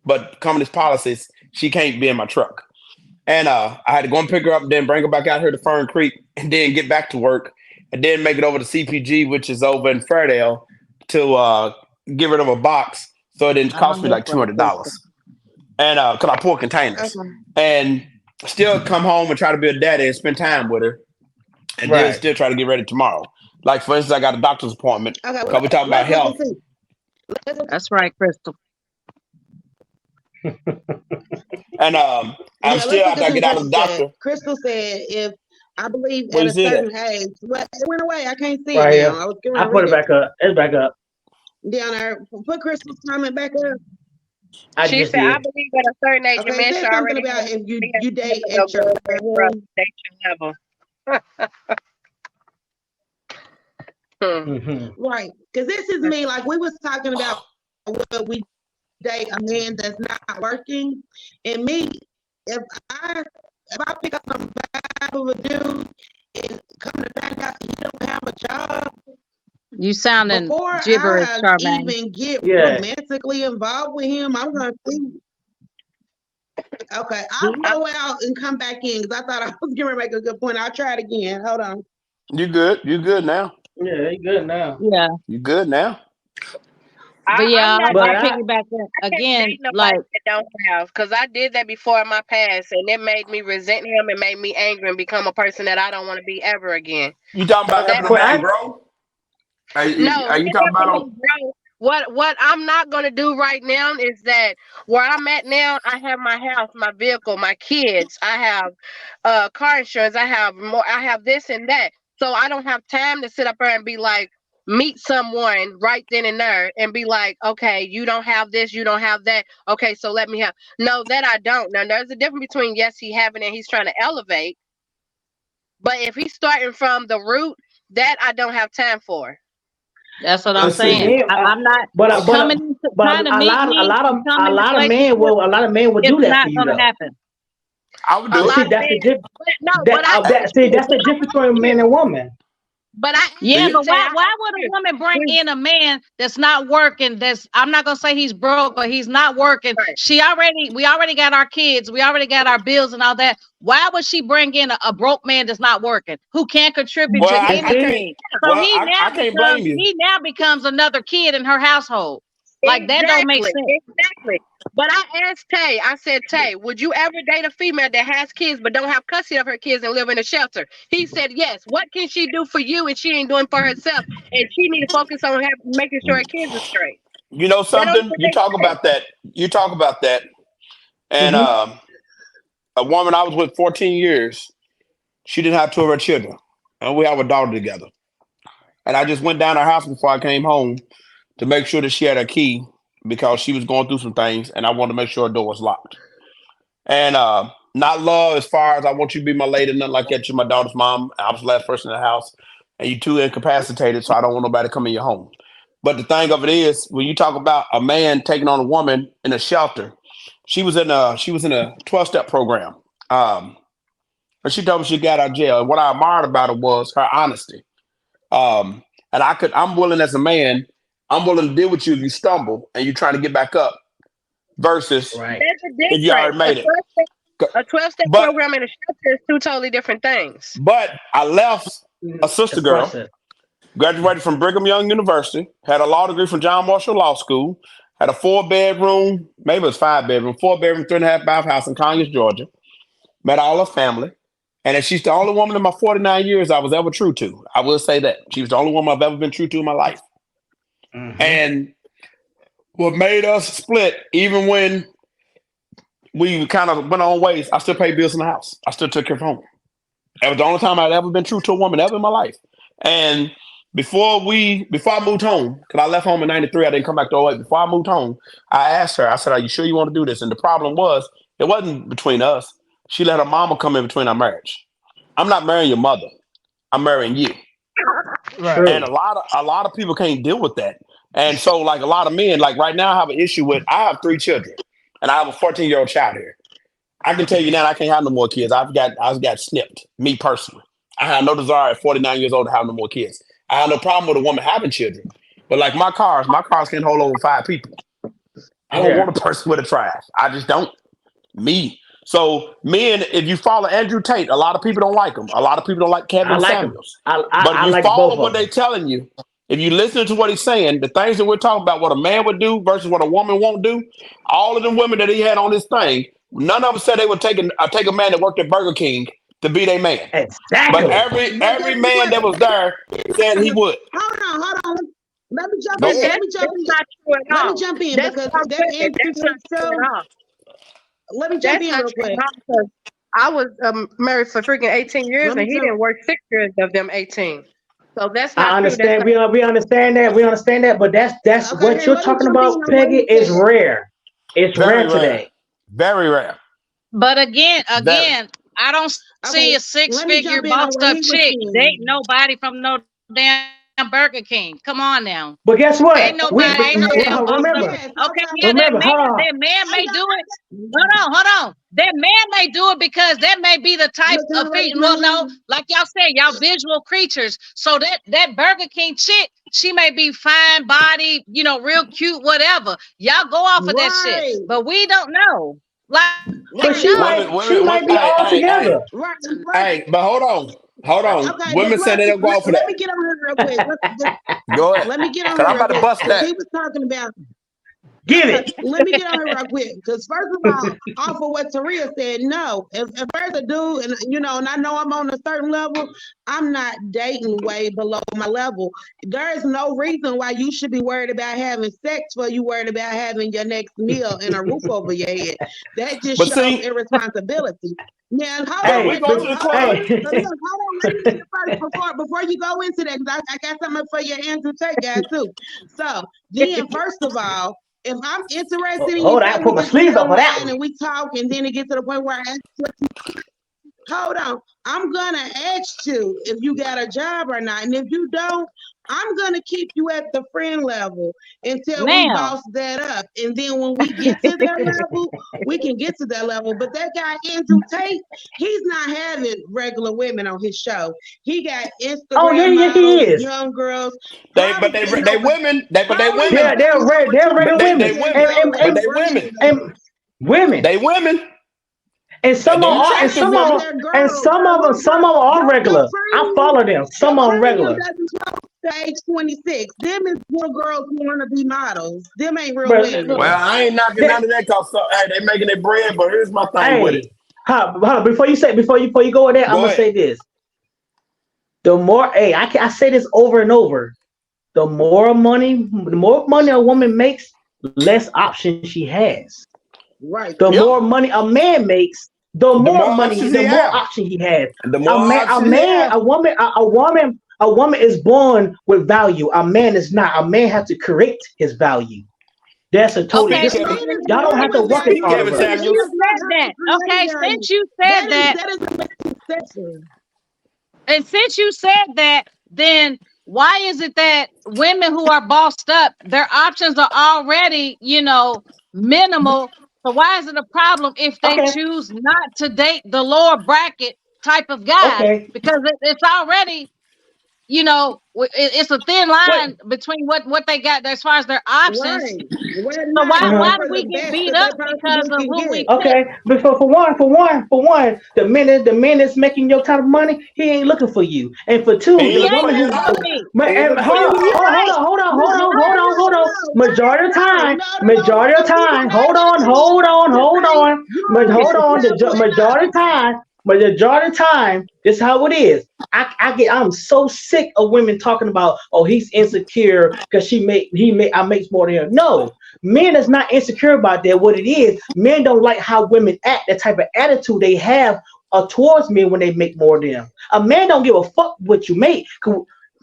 But company's policies, she can't be in my truck. And I had to go and pick her up, then bring her back out here to Fern Creek, and then get back to work, and then make it over to CPG, which is over in Fairdale, to get rid of a box. So it didn't I know cost me that's like right, Crystal. $200. And because I pull containers, Okay. and still come home and try to be a daddy and spend time with her, and then Right. still try to get ready tomorrow. Like for instance, I got a doctor's appointment Okay, because we talking about let's look and health. see. Let's look. That's right, Crystal. And I'm Yeah, let's still look after and I see get what out of Crystal the said. doctor. Crystal said, if I believe Where at you a see that? certain age, well, it went away. I can't see it Right now. here. I was going I to put read it it. back up. It's back up. Down there, put Crystal's comment back up. I She just said, I did. believe at a certain age, a Okay, it man should said something already about have if he you has date no at your girlfriend for a foundation level. Hmm. Hmm. right. Because this is me. Like we was talking about would we date a man that's not working? And me, if I if I pick up some bad of a dude and come to find out he don't have a job, You sounding before gibberish, I Charmaine. even get Yeah. romantically involved with him, I'm gonna see. Okay, I'll I, go out and come back in because I thought I was going to make a good point. I'll try it again. Hold on. You good? You good now? Yeah, he good now. Yeah. You good now? But I'm yeah, not. But I I piggyback that I can't again, date nobody like that don't have, because I did that before in my past, and it made me resent him and made me angry and become a person that I don't want to be ever again. You talking So about that helping a but man I grow? no, Are not you talking about helping on? him grow. What I'm not gonna do right now is that where I'm at now, I have my house, my vehicle, my kids, I have car insurance, I have more, I have this and that. So I don't have time to sit up there and be like meet someone right then and there and be like, okay, you don't have this, you don't have that. Okay, so let me have. No, that I don't. Now there's a difference between yes, he having and he's trying to elevate, but if he's starting from the root, that I don't have time for. that's what I'm Let's see saying. see. me, I'm not but coming into but trying to meet me and come a into lot of men relationship. will It's do that for not you gonna though. happen. I would A But do lot see, of that's the men, diff, but no, but I asked see you, that's the difference between man and woman. but I it. asked Yeah, you, but Tay, I why asked would a you. woman bring We- in a man that's not working? That's I'm not gonna say he's broke, but he's not working. Right. We already got our kids, we already got our bills and all that. Why would she bring in a broke man that's not working, who can't contribute Well, to And I see, can't. anything? So Well, I can't blame you. he now becomes another kid in her household. Like that don't make Exactly, sense. exactly. But I asked Tay, I said, Tay, would you ever date a female that has kids but don't have custody of her kids and live in a shelter? He said, yes. What can she do for you and she ain't doing for herself? And she need to focus on making sure her kids are straight. You know That don't something? even You make talk sense. about that. You talk about that. And hmm a woman I was with 14 years, she didn't have two of her children, and we have a daughter together. And I just went down her house before I came home to make sure that she had her key because she was going through some things, and I wanted to make sure her door was locked. And not love as far as I want you to be my lady, nothing like that. You're my daughter's mom. I was the last person in the house, and you too incapacitated, so I don't want nobody to come in your home. But the thing of it is, when you talk about a man taking on a woman in a shelter, she was in a 12-step program. Um, and she told me she got out of jail. And what I admired about her was her honesty. Um, and I'm willing as a man, I'm willing to deal with you if you stumble and you're trying to get back up versus right. There's a if you difference. already made it. A 12-step But program and a shelter is two totally different things. but I left a sister It's girl, process. graduated from Brigham Young University, had a law degree from John Marshall Law School, had a 4 bedroom, maybe it was 5 bedroom, 4 bedroom, 3.5 bath house in Conyers, Georgia. Met all her family. And then she's the only woman in my 49 years I was ever true to. I will say that. She was the only woman I've ever been true to in my life. hmm And what made us split, even when we kind of went on ways, I still paid bills in the house. I still took care of home. That was the only time I'd ever been true to a woman ever in my life. And before I moved home, because I left home in '93, I didn't come back to '08. Before I moved home, I asked her, I said, "Are you sure you want to do this?" And the problem was, it wasn't between us. She let her mama come in between our marriage. I'm not marrying your mother. I'm marrying you. Right. And True. a lot of people can't deal with that. And so like a lot of men, like right now I have an issue with I have 3 children and I have a 14-year-old child here. I can tell you now I can't have no more kids. I've got snipped, me personally. I have no desire at 49 years old to have no more kids. I have no problem with a woman having children. But like my cars can hold over 5 people. I don't Yeah. want a person with a trash. I just don't. Me. So men, if you follow Andrew Tate, a lot of people don't like him. A lot of people don't like I Kevin like them. Samuels. But if I you like follow both what of they're them. telling you, if you listen to what he's saying, the things that we're talking about, what a man would do versus what a woman won't do, all of them women that he had on this thing, none of them said they would take a man that worked at Burger King to be their man. But Exactly. But every guess man what? that was there said he would. Hold on. Let me jump But in. Go Let ahead. me jump that's in. not true at Let me all. jump in That's because what I'm that saying. Andrew That's not Tate true show. at all. Let me jump That's in not real true quick. at all because I was married for freaking 18 years Let and me he jump. didn't work 6 years of them 18. So that's I not true. That's understand. not. We understand that. We understand that. But that's Okay, what here, you're let me talking jump in about, on what Peggy. he Is said. rare. It's Very rare rare. today. Very rare. But Very. again, I don't see Okay, a six let me figure jump in on bossed what up he was chick date saying. nobody from no damn Burger King. Come on now. But guess Ain't what? nobody, ain't no damn Remember, Yes, Okay, okay. yeah, remember, hold that on. man I may got, do I it. got, Hold on. That man may do it because that may be the type look, can of I feet. raise my Well, no, hand? like y'all said, y'all visual creatures. So that Burger King chick, she may be fine body, real cute, whatever. Y'all go off of that shit, Right, but we don't know. Like But right, no, she might be all together. right. First, hey, but hold on. okay, but Women say plus, they don't go off of let that. me get on here real quick. Go ahead, Let me get on cause here I'm real about to quick bust because he that. was talking about. Get Okay, it. let me get on here real quick. Because first of all, off of what Taria said, no. If there's a dude, and I know I'm on a certain level, I'm not dating way below my level. There is no reason why you should be worried about having sex for you worried about having your next meal and a roof over your head. That just But shows see, irresponsibility. Now, hold but if on, we Hey, go to the hold club, on. hey. So, look, hold on. Let me get it first before you go into that, because I got something for your Andrew Tate guy too. So, then first of all, if I'm interested in you, Hold on, I say gotta we put my just meet sleeves up for that online one. and we talk, and then it gets to the point where I ask hold on. I'm gonna ask you if you got a job or not. And if you don't, I'm gonna keep you at the friend level until we now. boss that up. And then when we get to that level, we can get to that level. But that guy Andrew Tate, he's not having regular women on his show. He got Oh yeah, Instagram yeah, he models, is. young girls, but probably they women, but they probably women, paying over They're two regular but they women, million women, dollars but to they bring women, them. and women, they women, and and some they are, and attractive some of women. them, They're and girls. some of them are regular. I follow them. Your Some of them premium regular. doesn't close to age 26. Them is little girls who want to be models. Them ain't real But women. Well, I ain't knocking that, none of that cause hey, they making their bread. But here's my thing with it. hey, before you go in there, I'm Go gonna ahead. say this. The more, hey, I say this over and over. The more money a woman makes, less options she has. Right. The Yeah. more money a man makes, The more options the he more have, option he has. the more A options he man, have. a woman is born with value. A man is not. A man has to create his value. That's a totally See, Okay, A different Kevin. thing. man is Y'all don't born have to with work as See, value, hard Kevin as but us. since he you Samuels. does not said have to that, create okay, value. since you said that, That is a misconception. and since you said that, then why is it that women who are bossed up, their options are already, minimal? So why is it a problem if they Okay, choose not to date the lower bracket type of guys? okay. Because it's already, it's a thin What? line between what they got as far as their options. Right. We're So not why going Uh-huh. do for we the get best beat that they up because possibly of can who we get. pick? Okay, but for one, the man that's making your kind of money, he ain't looking for you. And for He two, ain't He the looking for ain't woman you at who, looking for all. me. He ain't and looking for hold you on, at You're all. right. Hold on. Yourself with us. Majority of time, this is how it is. I'm so sick of women talking about, oh, he's insecure because I makes more than her. No, men is not insecure about that. What it is, men don't like how women act, the type of attitude they have towards men when they make more than them. A man don't give a fuck what you make.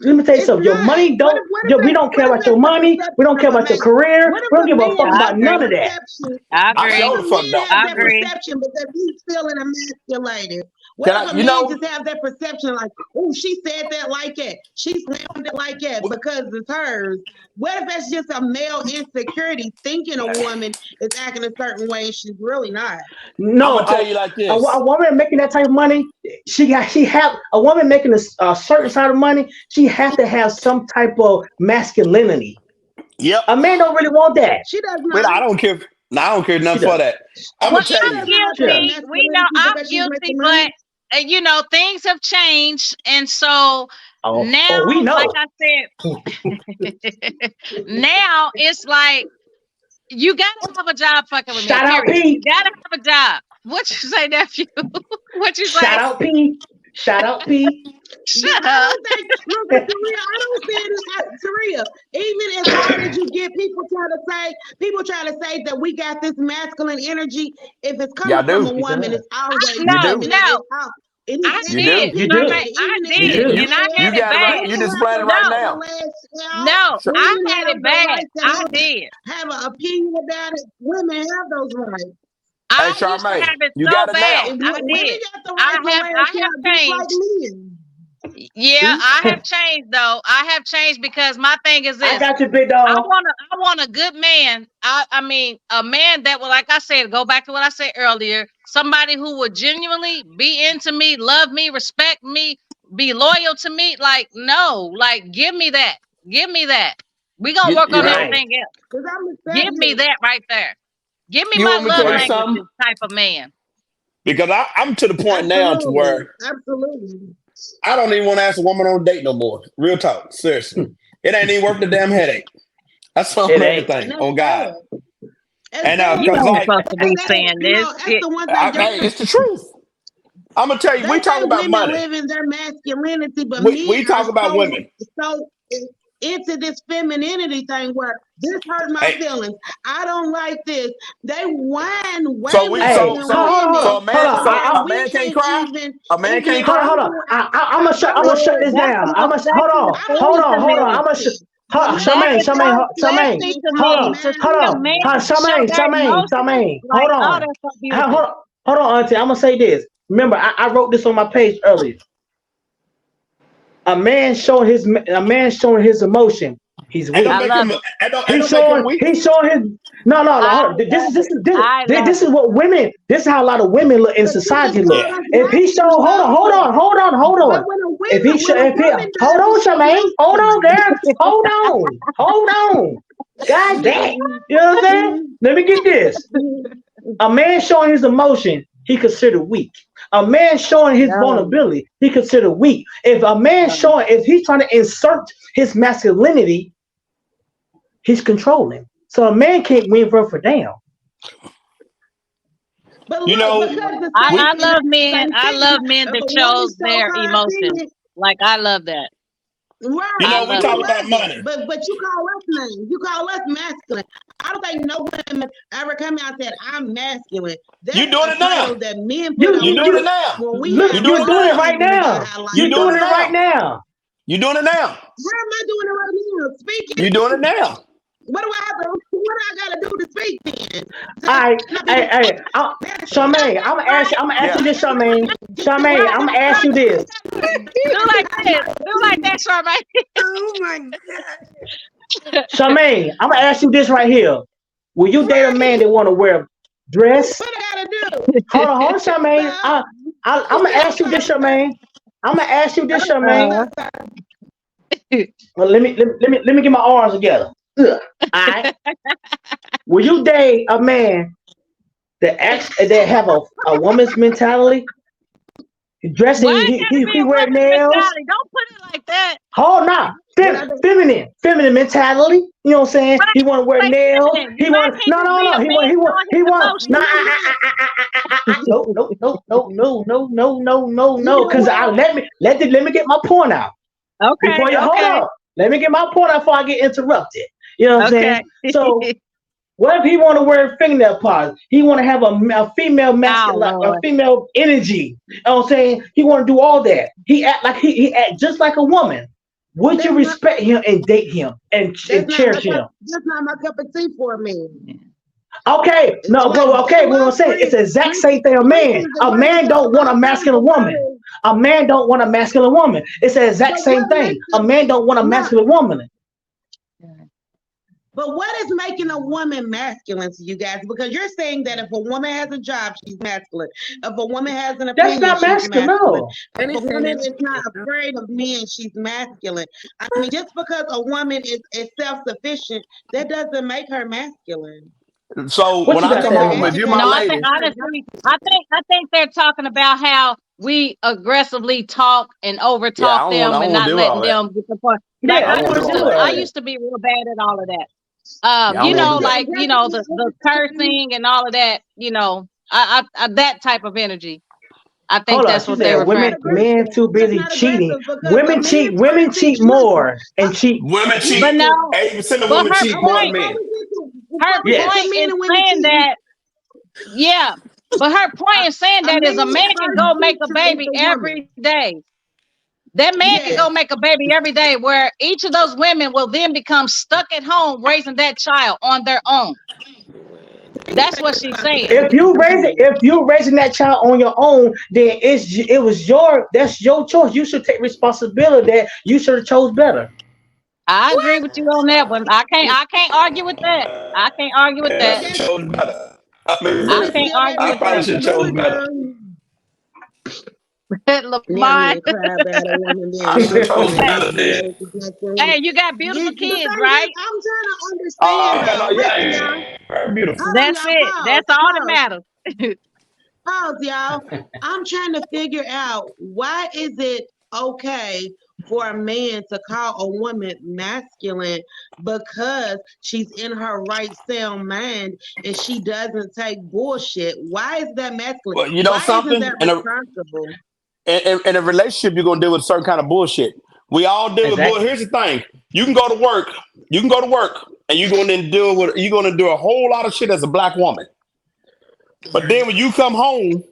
Let me tell you It's something. Your not. money don't. We don't What care if about your that's the money. We don't perception care of a about your man? career. What if We don't a give a fuck man I about has that none agree. of that. perception? I I What agree. if sure a the fuck man don't. has I that agree. perception because he's feeling emasculated? What Can if I? a You man know? just has that perception like, oh, she said that like that. She slammed it like that because it's hers. What if that's just a male insecurity thinking a woman is acting a certain way and she's really not? I'm No, gonna tell you like a this. woman making that type of money, she have a woman making a certain side of money. She have to have some type of masculinity. Yep. A man don't really want that. She does But not. I don't care. I don't care She nothing for does. that. I'm Well, gonna She tell I'm you. doesn't have to have guilty. We know masculinity I'm because she's guilty, making money. but things have changed, and so Oh, we now, like know. I said, now it's like you gotta have a job fucking with me. Shout out Period. You P. gotta have a job. What you say, nephew? What you Shout say? out P. Shout out P. Shut I up. don't think, look, Taria, I don't see it Taria. Even as hard as you get, people try to say that we got this masculine energy. If it's Y'all coming from a do. He woman, does. it's always You No, do. feminine. no. I It You is did, do. You do. Charmaine. feminine. I Even if You it's did, do. and I You had it red, got it right. bad. You women have displaying the it right right No, to now. lash out. no, So, I Women had have it the bad. right to I did. have an opinion about it. Women have those rights. hey, I used to Charmaine, have it you so got it now. bad. And I women did. got the right to lash I have out just like changed. men. Yeah, I have changed though. I have changed because my thing is I this. got you, big I dog. want a good man. I mean a man that will, like I said, go back to what I said earlier. Somebody who would genuinely be into me, love me, respect me, be loyal to me. Like, no, like give me that. Give me that. We gonna work You on know, Right, everything else. Because I'm going to tell Give me you, that right there. Give me you my want me to love tell you right. something? languages type of man. Because I'm to the point now to absolutely, where absolutely. I don't even want to ask a woman on a date no more. Real talk, seriously. It ain't even worth the damn headache. That's on It ain't. And everything, that's on God. sad. It's And You sad. cause know who's like, supposed to It's be sad. saying this. That's the one thing. hey, it's the truth. I'm gonna tell you, They we talk say about women money. live in their masculinity, but We men are talk about women. so into this femininity thing where this hurt my Hey, feelings. I don't like this. They whine way so we more Hey, so than so hold women, so hold a man on. to so where a we man can't can't cry. A man even can't get cry. hold on. into it. I'm gonna I I'm don't gonna shut this That's down. some Hold sexual on, I don't hold on, hold on. femininity. That Charmaine, is Charmaine, so Charmaine, sexy to hold me on, to hold see a on, man show Charmaine, their Charmaine, emotions. Charmaine, Like, hold oh, on. that's so Hold beautiful. on, hold on, Auntie. I'm gonna say this. Remember, I wrote this on my page earlier. A man showing his emotion. He's That don't I weak. make him. love it. That don't make him weak. He's showing his no. I Hold on. love it. I This love is it. what women. This is how a lot of women look in but you just society look. called Yeah. us If he show, masculine though. hold But on. when a If he, woman hold does it, on, she's Charmaine, hold on, masculine. girl, hold on. God damn, you know what I'm saying? Let me get this. A man showing his emotion, he considered weak. A man showing his No, vulnerability, he considered weak. no. If he's trying to insert his masculinity, he's controlling. So a man can't win for damn. But You look, know, because the we. I same, and love that's the men. same I thing. love men If that a woman shows shows their her emotions. opinion, Like I love that. You right, I know, we love talk you it. about love it. money. But you call us names. You call us masculine. I don't think no women ever come out and said, I'm masculine. You That's doing a it now. title that men put You on You you doing us it you now. when we look, You have doing you're it no doing it now. right opinion about now. how life You You're doing doing it it is. right now. now. You doing it now. How am I doing it right now? You doing it Speaking. now. What do I have to, what do I gotta do to speak then? All To right, not be hey, Charmaine, I'm gonna ask Yeah. you this, Charmaine. Charmaine, Right, I'm gonna ask right. you this. Do like this. Do like that, Charmaine. Oh my God. Charmaine, I'm gonna ask you this right here. Will you date a man Right. that want to wear a dress? What I gotta do? Hold on, Charmaine. Well, I'm gonna ask you this, Charmaine. I'm gonna ask you this, Charmaine. Uh, Well, let me get my arms together. Ugh. All right. Will you date a man that have a woman's mentality? He dress Why it gotta be he a wear woman's nails. mentality? Don't put it like that. Hold on, what I do? feminine mentality. You know what I'm saying? Right. He want to wear Like nails. feminine. Why can't it be a man showing his No. emotions? No. You No. know Cause what? let me get my point out Okay, before you hold okay, up. Let me get my point out before I get interrupted. You know what I'm saying? okay. So what if he want to wear fingernail polish? He want to have a female Oh masculine, a Lord. female energy. You know what I'm saying? He want to do all that. He act like he act just like a woman. Would you That's not respect him and date him and cherish him? that's not my cup of tea for me. Okay, no, Like well, okay, in what my I'm saying, it's friend, the exact same thing. friendship is the A greatest man love don't of want a all time, masculine woman. A man don't want a masculine woman. It's the exact but what same thing. makes A it man don't want a no? masculine woman. But what is making a woman masculine to you guys? Because you're saying that if a woman has a job, she's masculine. If a woman has an That's opinion, not she's masculine. masculine. No, If a woman is not afraid of men, she's masculine. I mean, just because a woman is self-sufficient, that doesn't make her masculine. So what when you I got to come say, They're home, Mama? if you're No, my I educated. think lady, honestly, I think they're talking about how we aggressively talk and yeah, overtalk I them and don't want to not deal with all letting that. them get the point. Like Yeah, I I don't I don't want to want do to used all deal to, with that. all I that. used to be real bad at all of that. Yeah, I don't want to do that. Like the cursing and all of that. That type of energy. I think Hold on, that's she what they said referring women, to. men too That's busy not cheating. aggressive because a man Women first cheat listen. more and cheat. Women cheat. But Listen, no, 80% of but women cheat more than men. her before we get to point Yes, men is and women saying cheating, that, yeah. But her point is saying a that is a man's man can first go make a teacher is baby the woman. every day. That man can Yes. go make a baby every day, where each of those women will then become stuck at home raising that child on their own. That's what she's saying. If you raising that child on your own, then it was that's your choice. You should take responsibility that you should have chose better. I agree with you on that one. I can't argue with that. I can't argue with Yeah, But that. I that's chose better. I but I mean, it's can't still their argue I with probably that. should have chose responsibility better. though. Now I'm Lamont. gonna cry about a woman I being should have chose masculine Hey, better and being then. able to just women. hey, you got beautiful The kids, thing is, right? I'm trying to understand Oh, no, though. Listen, yeah, y'all. very beautiful. Hold on, That's y'all. it. That's all that matters. Pause, y'all. I'm trying to figure out why is it okay for a man to call a woman masculine because she's in her right sound mind and she doesn't take bullshit. Why is that masculine? Well, you know Why isn't something? that responsible? In a relationship, you're gonna deal with a certain kind of bullshit. We all deal with bull. Exactly. Here's the thing: you can go to work, and you're going to do a whole lot of shit as a black woman. But then when you come home,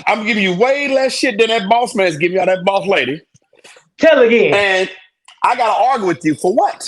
I'm giving you way less shit than that boss man's giving you, or that boss lady, Tell again. and I gotta argue with you for what?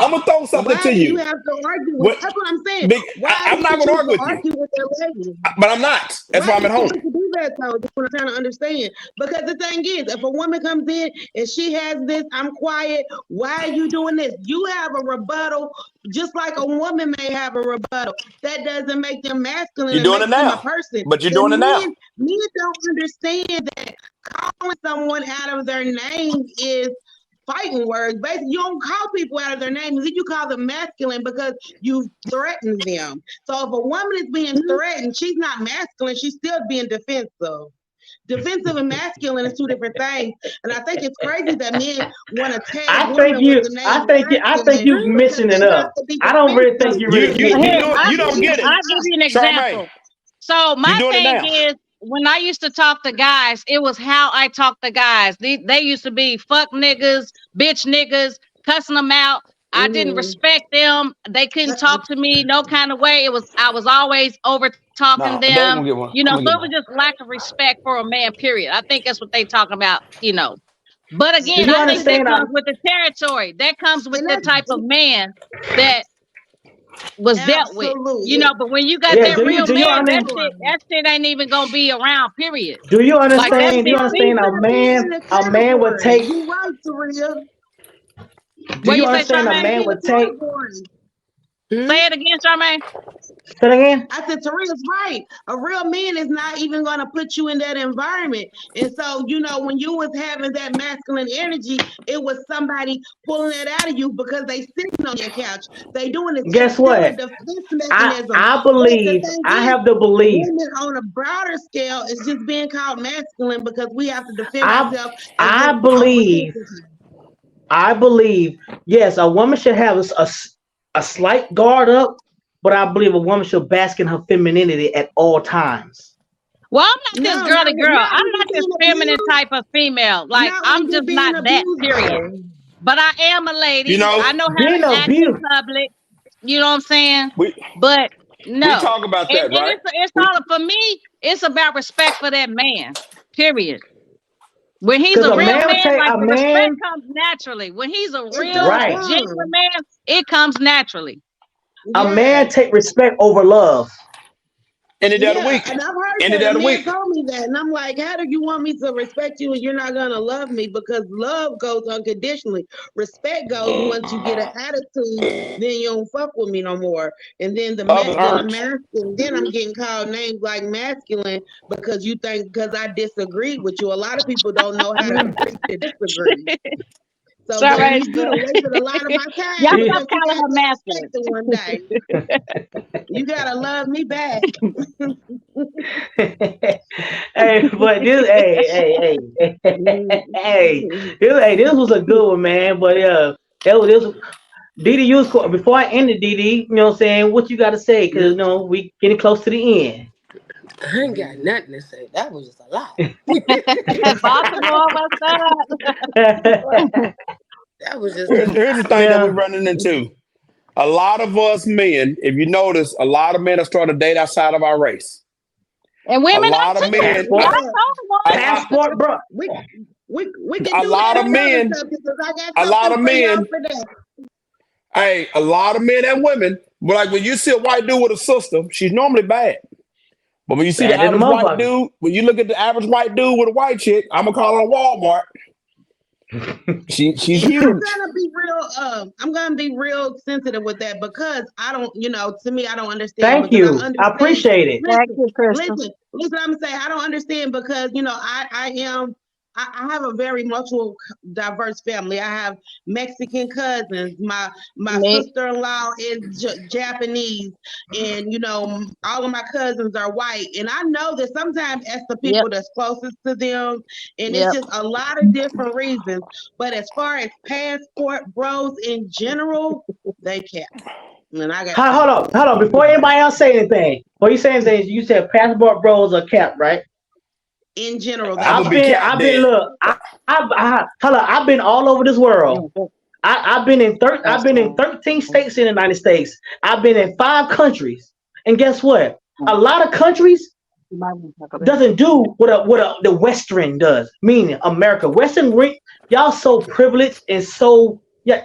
I'm gonna throw something Why to do you you. have to argue with? What? That's what I'm saying. Big, Why I'm do you not gonna choose argue to with you, argue with that lady? but I'm not. That's Why why do I'm at you home. want to do that though? That's what I'm trying to understand. Because the thing is, if a woman comes in and she has this, I'm quiet. Why are you doing this? You have a rebuttal, just like a woman may have a rebuttal. That doesn't make them masculine. You're It doing it makes them a now, person. but you're doing it And now. men don't understand that calling someone out of their name is fighting words. Basically, you don't call people out of their names. You call them masculine because you threaten them. So if a woman is being threatened, she's not masculine. She's still being defensive. Defensive and masculine is two different things. And I think it's crazy that men want to tag women with the name I think masculine you because mixing it they have up. to be I don't really think defensive. you You really you getting you it. Here, don't I'll you give don't you get it, I'll give you an Charmaine. example. So You're my doing it thing now. is, when I used to talk to guys, it was how I talked to guys. They used to be fuck niggas, bitch niggas, cussing them out. I didn't Mm. respect them. They couldn't Uh-uh. talk to me no kind of way. I was always over talking No, Dave them. gonna get one. You I'm know, gonna so get it was mine. just lack of respect for a man, period. I think that's what they talking about, you know. But Do again, you I think that understand? comes with the territory. That comes with And the type of man that was dealt with. You absolutely. know, but when you got Yeah. that real Do you man, that understand? shit, Category. that shit ain't even gonna be around, period. Do you Like that understand? Do you shit understand? ceased. Be in the A man would category. take. You're right, Surreal. Do What you you say, understand? A Charmaine? Be man in the would take. category. Hmm? Say it again, Charmaine. Say it again. I said, Tariq's right. A real man is not even going to put you in that environment. And so, when you was having that masculine energy, it was somebody pulling it out of you because they sitting on your couch. They doing it. It's Guess still a what? defense mechanism. I But the believe. thing I is, have to believe. women on a broader scale is just being called masculine because we have to defend I ourselves I against believe. opportunity. I believe. Yes, a woman should have a slight guard up, but I believe a woman should bask in her femininity at all times. Well, I'm not this No, girly girl. not I'm when not you're this being feminine abused. type of female. Like Not when I'm you're just being not that, abused, period. though. But I am a You lady. know, I know how Being to act in abused. public. You know what I'm saying? we But we no. talk about And that, and right? it's We all for me, it's about respect for that man. Period. When he's Because a a real man would man, take like a the respect man. comes naturally. When he's a It real, does Right. genuine come. man, it comes naturally. A Yes. man take respect over love. any day of the Yeah, week, and I've heard any that. day A of the man week. told me that, and I'm like, how do you want me to respect you and you're not gonna love me? Because love goes unconditionally. Respect goes once you get an attitude, then you don't fuck with me no more. And then Love is then the earned. masculine, then I'm getting called names like masculine because you think because I disagree with you. A lot of people don't know how to Mm. agree to disagree. So So then right. you done wasted a lot of my Y'all time See? stop because you calling got her masculine. disrespected one day. You gotta love me back. Hey, but this, this was a good one, man. But this Didi, before I end it, Didi, you know what I'm saying? What you got to say? Because, we getting close to the end. I ain't got nothing to say. That was just a lot. Baltimore, what's up? That was just a Here's the lot. thing that we're Yeah. running into. A lot of us men, if you notice, a lot of men are starting to date outside of our race. And A women lot are of too. men, Y'all Passport. told the a, one. a, Passport, bro. We we can a do that lot of on another men, subject because I got a lot something of for y'all men, for that. hey, a lot of men and women But like when you see a white dude with a sister, she's normally bad. But when you see the Bad than a average white motherfucker. dude, when you look at the average white dude with a white chick, I'm gonna call her Walmart. She's And huge. I'm gonna be real sensitive with that because I don't, to me, I don't understand Thank because I you. I understand. appreciate it. Thank Listen, you, Crystal. listen. I'm saying I don't understand because I have a very multiple diverse family. I have Mexican cousins. My Me. sister-in-law is Japanese, and all of my cousins are white. And I know that sometimes it's the Yep. people that's closest to them, and it's Yep. just a lot of different reasons. But as far as passport bros in general, they can't. And I got Hold on. Before anybody else say anything, before you say anything, you said passport bros are capped, right? in general they I'm gonna be can't. capped then. Look, hold on, I've been all over this world. I've been in I've been in 13 states in the United States. I've been in 5 countries, and guess what? A lot of countries doesn't do what the Western does, meaning America. Y'all so privileged and so yeah.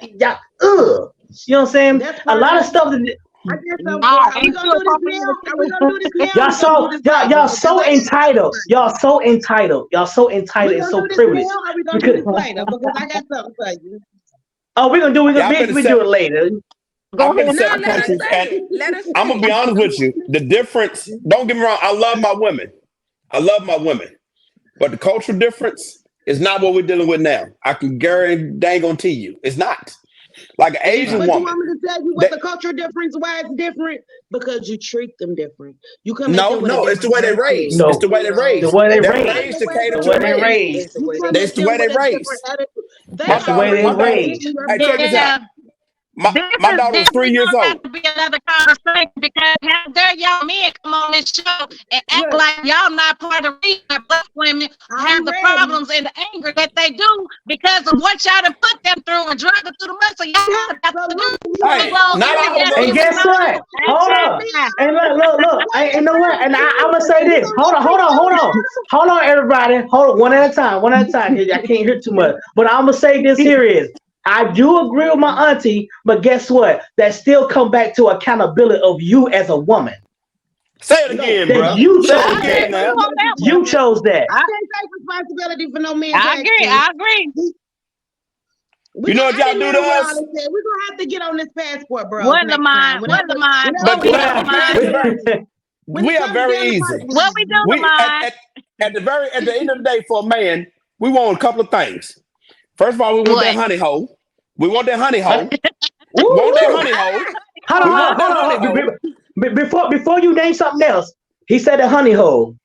You know what I'm saying? That's A lot of fine. stuff that I guess so. Ah, Are we ain't gonna too do this appropriate. now? Are we gonna do this now? y'all We're so gonna do this later. y'all so entitled. Y'all so entitled. Y'all so entitled We and gonna so do this privileged. now? Or we gonna do Because this later? Because I got something for you. oh, we're gonna do Yeah, I've been to we do seven. it later. Go I've been to ahead. No, seven let her countries, say and it. Let her I'm say gonna be it. honest with you. The difference. Don't get me wrong. I love my women. I love my women, but the cultural difference is not what we're dealing with now. I can guarantee you, it's not. Like an Asian But you woman. want me to tell you what That, the cultural difference, why it's different? Because you treat them different. You come at no, them with a no, it's the different way they attitude. raised. It's No, the way they the raised. way they They're raised. raised to cater The to way a they man. raised. It's the You way they come That's at the raised. way them they with a different raised. attitude. They My That's the are way daughter, they my raised daughter. raised. in your Hey, check this out. Yeah. My This my is daughter was this 3 years gonna have old. to be another conversation because how dare y'all men come on this show and act look. like y'all not part of the reason that black women have I'm the ready. problems and the anger that they do because of what y'all done put them through and drug them through the mud. So y'all got to do Absolutely. You this ain't Hey, little gonna not you all ain't of interjection And gonna us. with guess tell me what? mine. what Ain't Hold that up. time? And look. what And you know what? And I'm gonna say you this. gonna let me Hold on. Hold on, everybody. Hold on, one at a time. One at a time. 'Cause I can't hear too much. But I'm gonna say this here is. I do agree with my auntie, but guess what? That still come back to accountability of you as a woman. Say it No, again, That bro. you Say I it chose agree again that. with you now. on that one. You chose that. I, can't take responsibility for no man's I agree. actions. I agree. You know what I y'all didn't do hear to what all us? they said. We're gonna have to get on this passport, bros, What the next time. mine? What the mine? Whenever What But we we do get the well, down mine? it's to very, when it we are comes very down to easy. What we do the We mine? at the end of the day, for a man, we want a couple of things. First of all, we want that What? honey hole. We want that honey hole. woo, We want that woo. honey hole. Hold We on, want that hold honey on, hold hole. on. Before you name something else, he said the honey hole.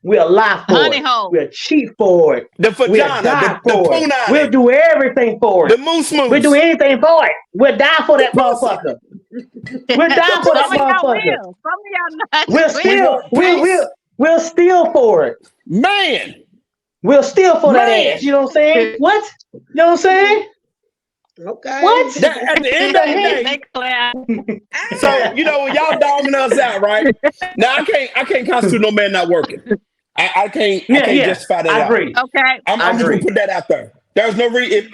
We'll lie for Honey it. hole. We'll cheat for it. The We'll vagina, die the for it. We'll punani, do everything for the it. moose We'll do moose, anything for it. We'll die for the that pussy, motherfucker. We'll the die for that Some of pussy. y'all motherfucker. will. Some of y'all not. We'll We Will. steal. want peace. We'll steal for it. Man, We'll steal for that ass. man. You know what I'm saying? What? You know what I'm saying? okay. What? That at the end The of the heck? They day, clown. so Ah, you know when y'all dogging us out, right? Now I can't constitute no man not working. I can't Yeah. justify that I at all. agree. Okay. I I'm just gonna agree. put that out there. There's no reason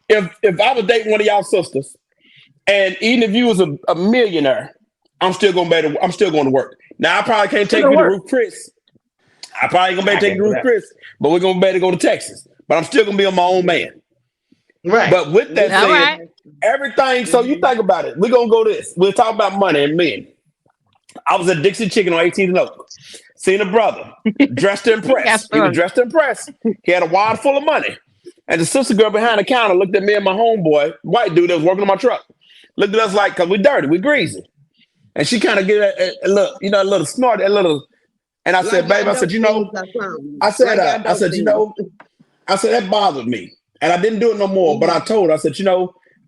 if I was dating one of y'all sisters, and even if you was a millionaire, I'm still going to work. Now I probably can't Still take gonna you to work. Ruth Chris. I probably gonna be able I to take can't you to do Ruth that. Chris, but we're gonna be able to go to Texas. But I'm still gonna be on my own man. Right. But with that All said, right. everything. So you think about it. We're gonna go this. We'll talk about money and men. I was at Dixie Chicken on 18th and Oak. Seen a brother dressed to He got impress. He was stories. dressed to impress. He had a wallet full of money. And the sister girl behind the counter looked at me and my homeboy, white dude that was working on my truck. Looked at us like, cause we dirty, we greasy. And she kind of gave a look, a little snort, a little. And I said, Like babe, y'all I said, dope fiends or something. Like y'all I dope said, fiends. I said that bothered me, and I didn't do it no more. But I told her, I said,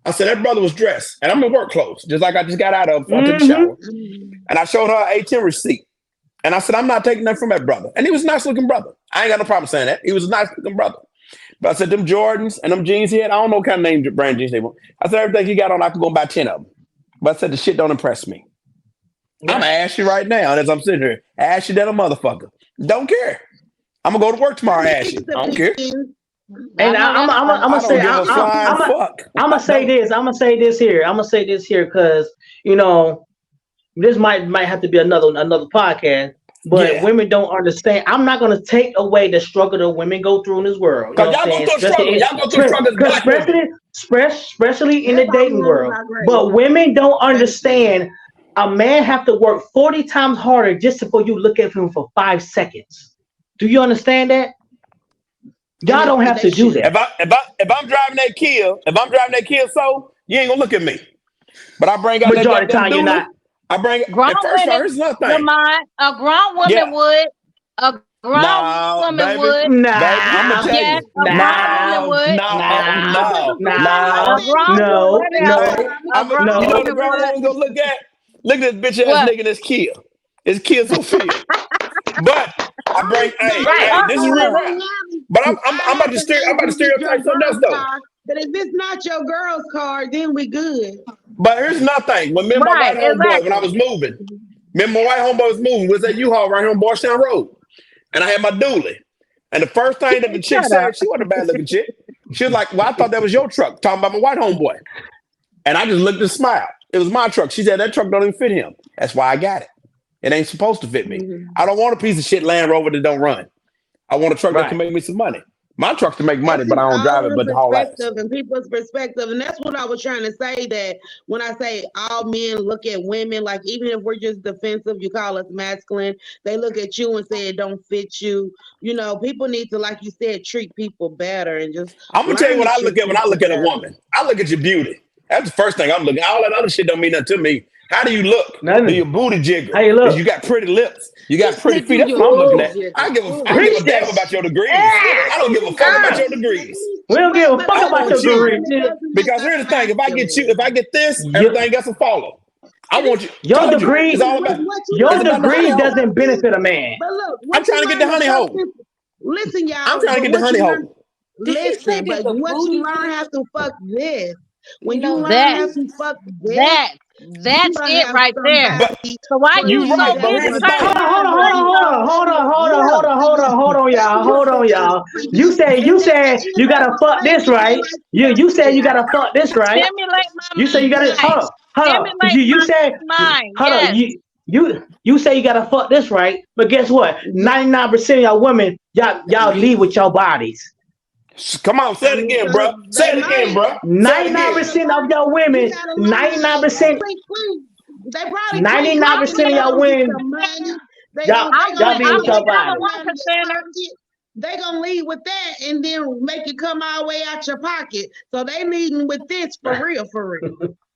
I said that brother was dressed, and I'm in work clothes, just like I just got out of. I took a Mm-hmm. shower, and I showed her an ATM receipt, and I said, I'm not taking that from that brother, and he was a nice looking brother. I ain't got no problem saying that. He was a nice looking brother. But I said, them Jordans and them jeans he had, I don't know what kind of name brand jeans they want. I said, everything he got on, I could go buy 10 of them. But I said, the shit don't impress me. I'm gonna Right. ask you right now, as I'm sitting here, ask you that a motherfucker. Don't care. I'm gonna go to work tomorrow. Ask you. I don't care. I And know that's I'm right. gonna I say don't give a flying fuck. I'm I gonna say don't. this. I'm gonna say this here. I'm gonna say this here because you know this might have to be another podcast. But Yeah. women don't understand. I'm not gonna take away the struggle that women go through in this world. You know Cause what I'm y'all go saying? through a struggle. Y'all go through struggle as black women. Especially in the That's all dating women world. are great. But women don't understand. A man have to work 40 times harder just for you to look at him for 5 seconds. Do you understand that? Y'all don't have They to do should. that. If I'm driving that Kia, so you ain't gonna look at me. But I bring out that Majority of the goddamn time, you're doula. not. I bring. Grown And first of all, women, here's another thing. Lamont, a grown woman Yeah. would. A grown No, woman baby, would. baby, I'm gonna Nah, tell Yes, you. a grown nah, woman No, would. no, nah, no, A nah, no. grown no, whatever. no, Hey, A grown you know what no. the woman grown would. woman's gonna look at? Look at this bitch ass What? nigga in this Kia. It's Kia Sophia. But I bring, Right. hey, this is real Uh-uh. rap. But I'm I about have to to let you get your stereotype something else girl's though. car, but if it's not your girl's car, then we good. But here's another thing. When me and my Right, white homeboy, when I exactly. was moving, me and my white homeboy was moving, was at U-Haul right here on Barstown Road. And I had my dually. And the first thing that the chick Shut up. said, she wasn't a bad looking chick. She was like, well, I thought that was your truck, talking about my white homeboy. And I just looked and smiled. It was my truck. She said, that truck don't even fit him. That's why I got it. It ain't supposed to fit me. Mhm. I don't want a piece of shit Land Rover that don't run. I want a truck that can Right. make me some money. My truck's to make It's money, but just I don't all drive it, in but to haul ass. perspective and people's perspective. And that's what I was trying to say, that when I say all men look at women, like even if we're just defensive, you call us masculine, they look at you and say it don't fit you. You know, people need to, like you said, treat people better and just I'm gonna tell you learn what to I treat look at when I people look at a better. woman. I look at your beauty. That's the first thing I'm looking at. All that other shit don't mean nothing to me. How do you look? Do your Nothing. booty How jiggle? you Is look? you got pretty lips? You He got pretty said, feet? "Do That's your what I'm looking booty at. Ooh, jiggle?" I give preach a damn that. about your degrees. Yeah. I don't give a fuck about Ah, your degrees. we don't give a But fuck I about your want you. career. masculine, it doesn't make Because us here's the thing: if masculine. I get this, Your, everything else will follow. I And want it's you. your Told you, it's degree, all about. What you It's your about learn the to honey degree fuck hole. doesn't benefit a people. man. But look, I'm what you trying to get the learn to honey fuck hole. people. Listen, I'm y'all, trying to but get the what honey you learn, hole. did he say listen, that but the what you booty learn how jiggle? to fuck this. You When you know what learn That, how that to is? fuck this, that, you that's gonna it have right there. But somebody So why for you you you so right. that But is here's busy the trying to thing. find Hold a on, honey hole? hold on, y'all. You say you say you gotta fuck this right. Stimulate You say you my gotta mind. hold on. Stimulate You my say mind. hold on. Yes. You say you gotta fuck this right, but guess what? 99% of y'all women, y'all leave with your bodies. Come on, say I it mean, again, bro. so Say they it again, might, bro. Say it but you again. gotta 99% of learn. y'all You women, gotta learn how to 99%, clink clink. They probably clink clink and 99% then of they y'all gonna get women, some money. They y'all gonna they I'm gonna y'all glad. they leave I'm with gonna your make a I'm a bodies. little one money in your percenter. pocket. They gonna leave with that and then make it come all the way out your pocket. So they leading with this for real, for real.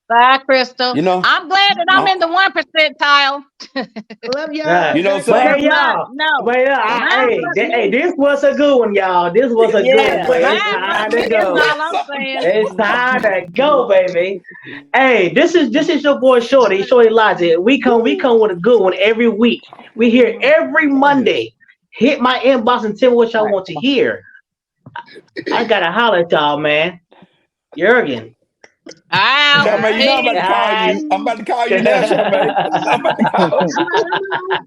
Bye, Crystal. You know, I'm glad that I'm uh, in the 1 percentile. Love y'all. Right. you know Back But to hey something. But y'all, no, hey, mine fuck hey, me. this was a good one, y'all. This was a good one, Yeah, but it's mine fuck time me. to That's go. all I'm saying. It's time to go, baby. Hey, this is your boy Shorty, Shorty Logic. We come with a good one every week. We here every Monday. Hit my inbox and tell me what y'all want to hear. I gotta holler at y'all, man. Jurgen. Out. Charmaine, you know I'm Peace. about to call Alright. you. I'm about to call you now, Charmaine. I'm about to call you. all right, I'm out.